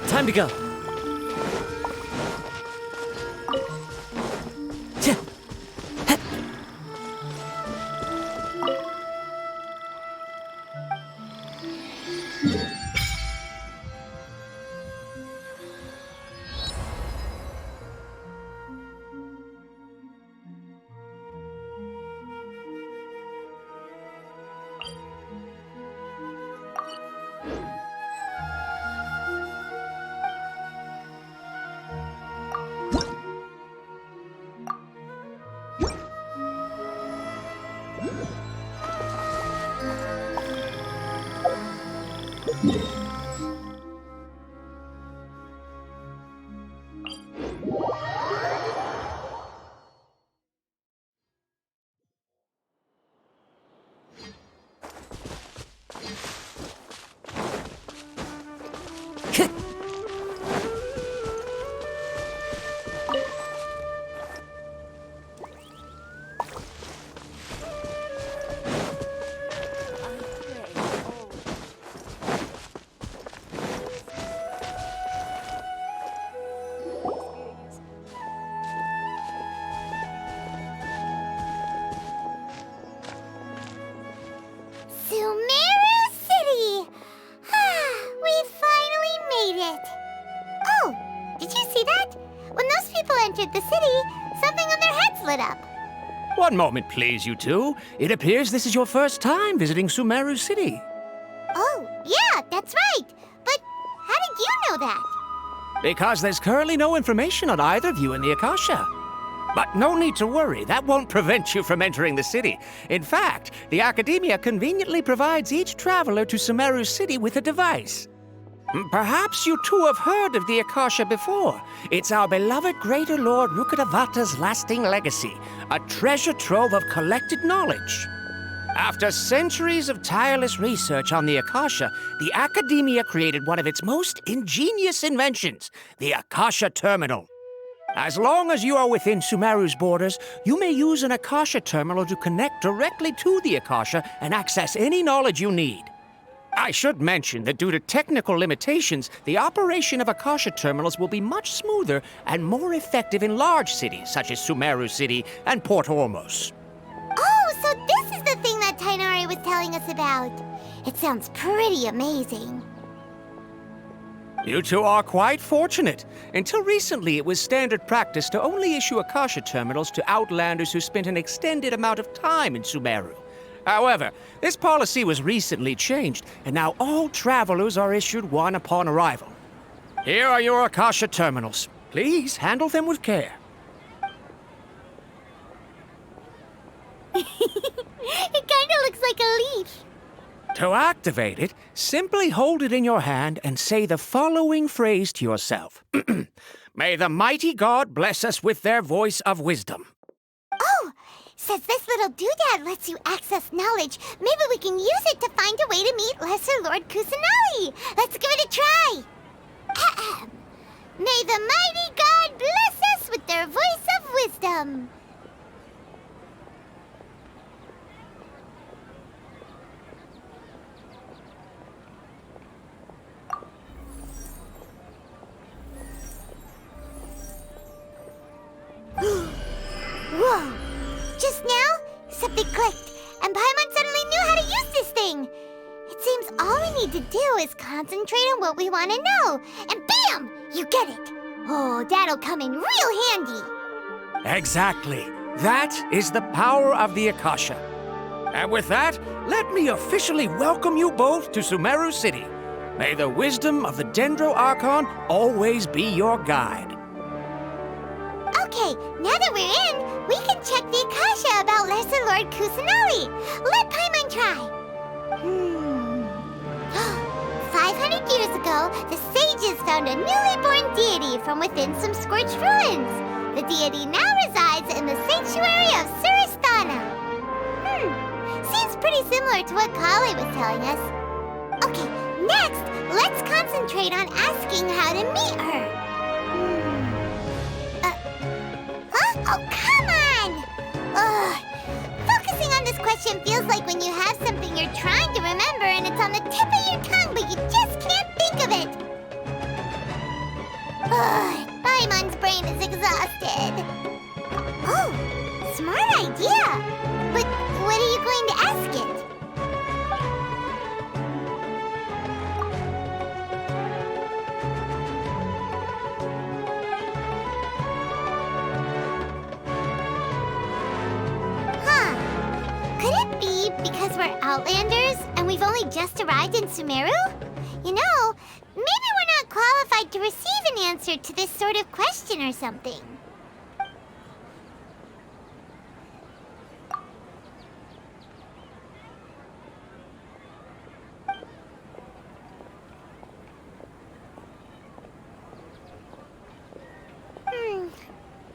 Time to go. Sumeru City! We finally made it! Oh, did you see that? When those people entered the city, something on their heads lit up. One moment, please, you two. It appears this is your first time visiting Sumeru City. Oh, yeah, that's right. But how did you know that? Because there's currently no information on either of you in the Akasha. But no need to worry, that won't prevent you from entering the city. In fact, the Academia conveniently provides each traveler to Sumeru City with a device. Perhaps you too have heard of the Akasha before. It's our beloved Greater Lord Rukkhadevata's lasting legacy, a treasure trove of collected knowledge. After centuries of tireless research on the Akasha, the Academia created one of its most ingenious inventions, the Akasha Terminal. As long as you are within Sumeru's borders, you may use an Akasha terminal to connect directly to the Akasha and access any knowledge you need. I should mention that due to technical limitations, the operation of Akasha terminals will be much smoother and more effective in large cities such as Sumeru City and Port Ormos. Oh, so this is the thing that Tainari was telling us about. It sounds pretty amazing. You two are quite fortunate. Until recently, it was standard practice to only issue Akasha terminals to outlanders who spent an extended amount of time in Sumeru. However, this policy was recently changed, and now all travelers are issued one upon arrival. Here are your Akasha terminals. Please handle them with care. It kinda looks like a leaf. To activate it, simply hold it in your hand and say the following phrase to yourself. May the mighty God bless us with their voice of wisdom. Oh, says this little doodad lets you access knowledge. Maybe we can use it to find a way to meet Lesser Lord Kusanali. Let's give it a try. Ahem. May the mighty God bless us with their voice of wisdom. Whoa! Just now, something clicked, and Paimon suddenly knew how to use this thing. It seems all we need to do is concentrate on what we want to know, and bam! You get it. Oh, that'll come in real handy. Exactly. That is the power of the Akasha. And with that, let me officially welcome you both to Sumeru City. May the wisdom of the Dendro Archon always be your guide. Okay, now that we're in, we can check the Akasha about Lesser Lord Kusanali. Let Paimon try. 500 years ago, the sages found a newly born deity from within some scorched ruins. The deity now resides in the sanctuary of Suristana. Seems pretty similar to what Kale was telling us. Okay, next, let's concentrate on asking how to meet her. Oh, come on! Ugh. Focusing on this question feels like when you have something you're trying to remember and it's on the tip of your tongue, but you just can't think of it. Ugh, Paimon's brain is exhausted. Oh, smart idea! But what are you going to ask it? Because we're Outlanders and we've only just arrived in Sumeru? You know, maybe we're not qualified to receive an answer to this sort of question or something.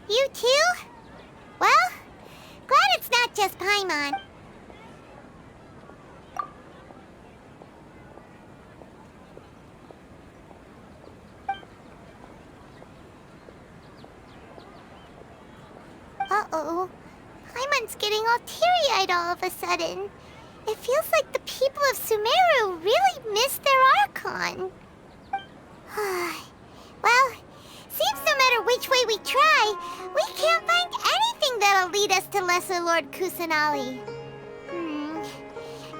You too? Well, glad it's not just Paimon. Uh-oh. Paimon's getting all teary-eyed all of a sudden. It feels like the people of Sumeru really miss their Archon. Well, seems no matter which way we try, we can't find anything that'll lead us to Lesser Lord Kusanali.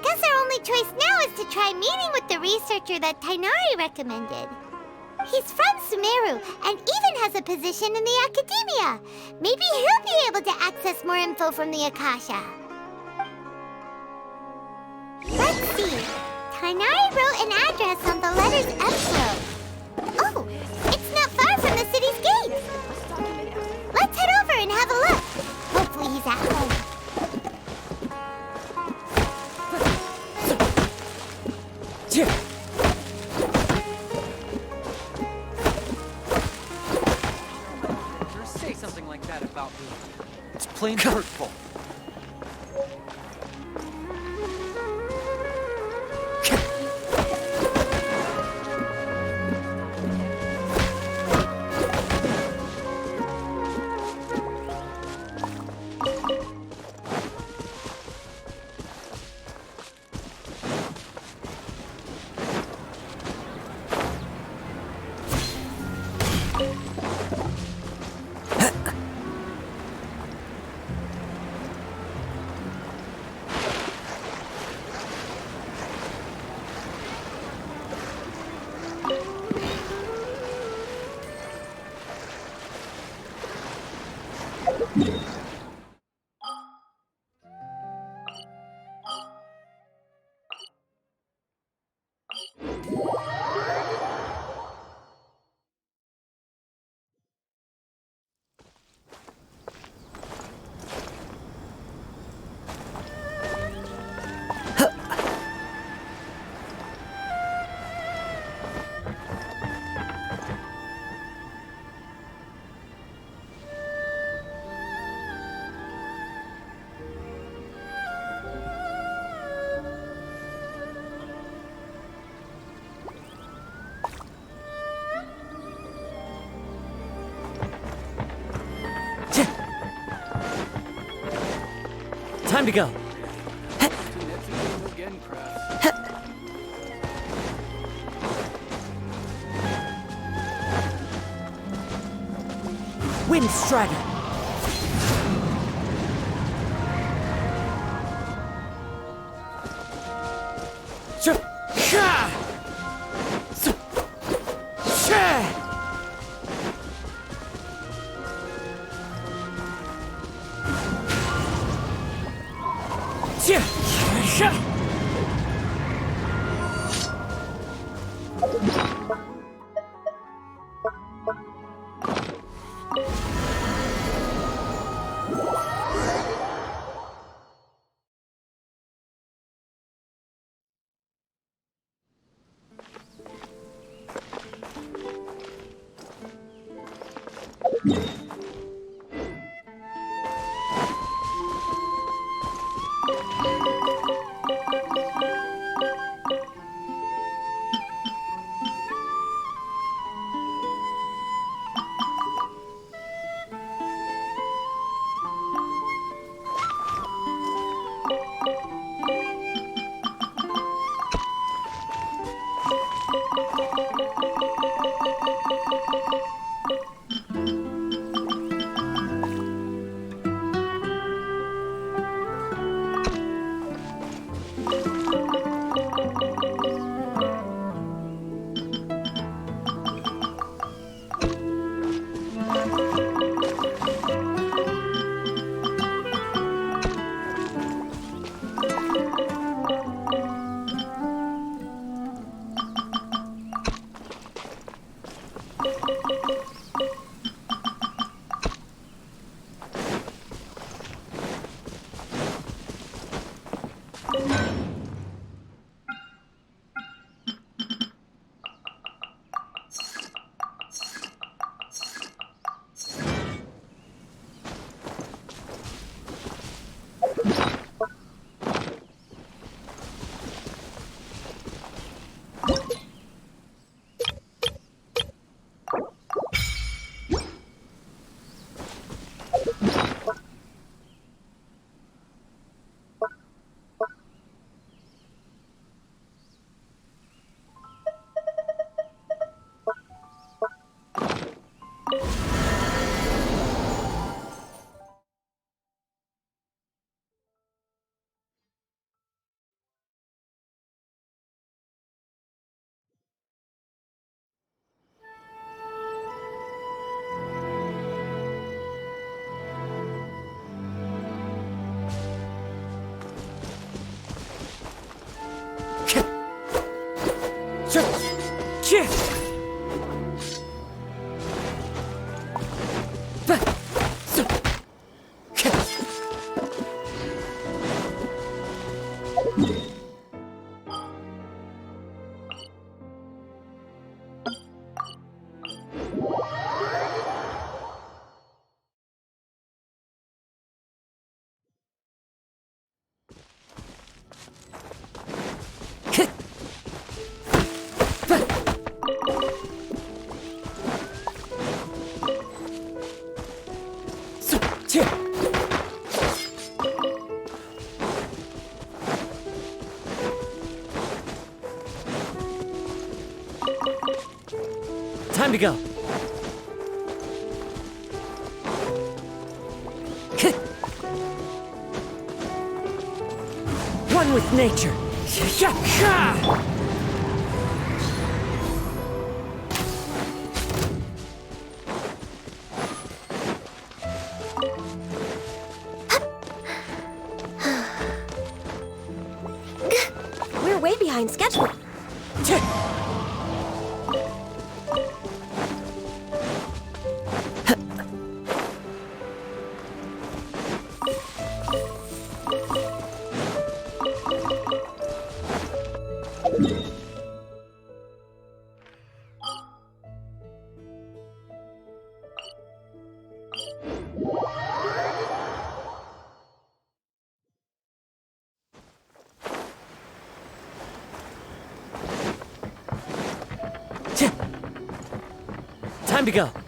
Guess our only choice now is to try meeting with the researcher that Tainari recommended. He's from Sumeru and even has a position in the Academia. Maybe he'll be able to access more info from the Akasha. Let's see. Tainari wrote an address on the letter's envelope. Oh, it's not far from the city's gates. Let's head over and have a look. It's plain hurtful. Time to go. Wind Strider. Time to go. One with nature. We're way behind schedule. Time to go.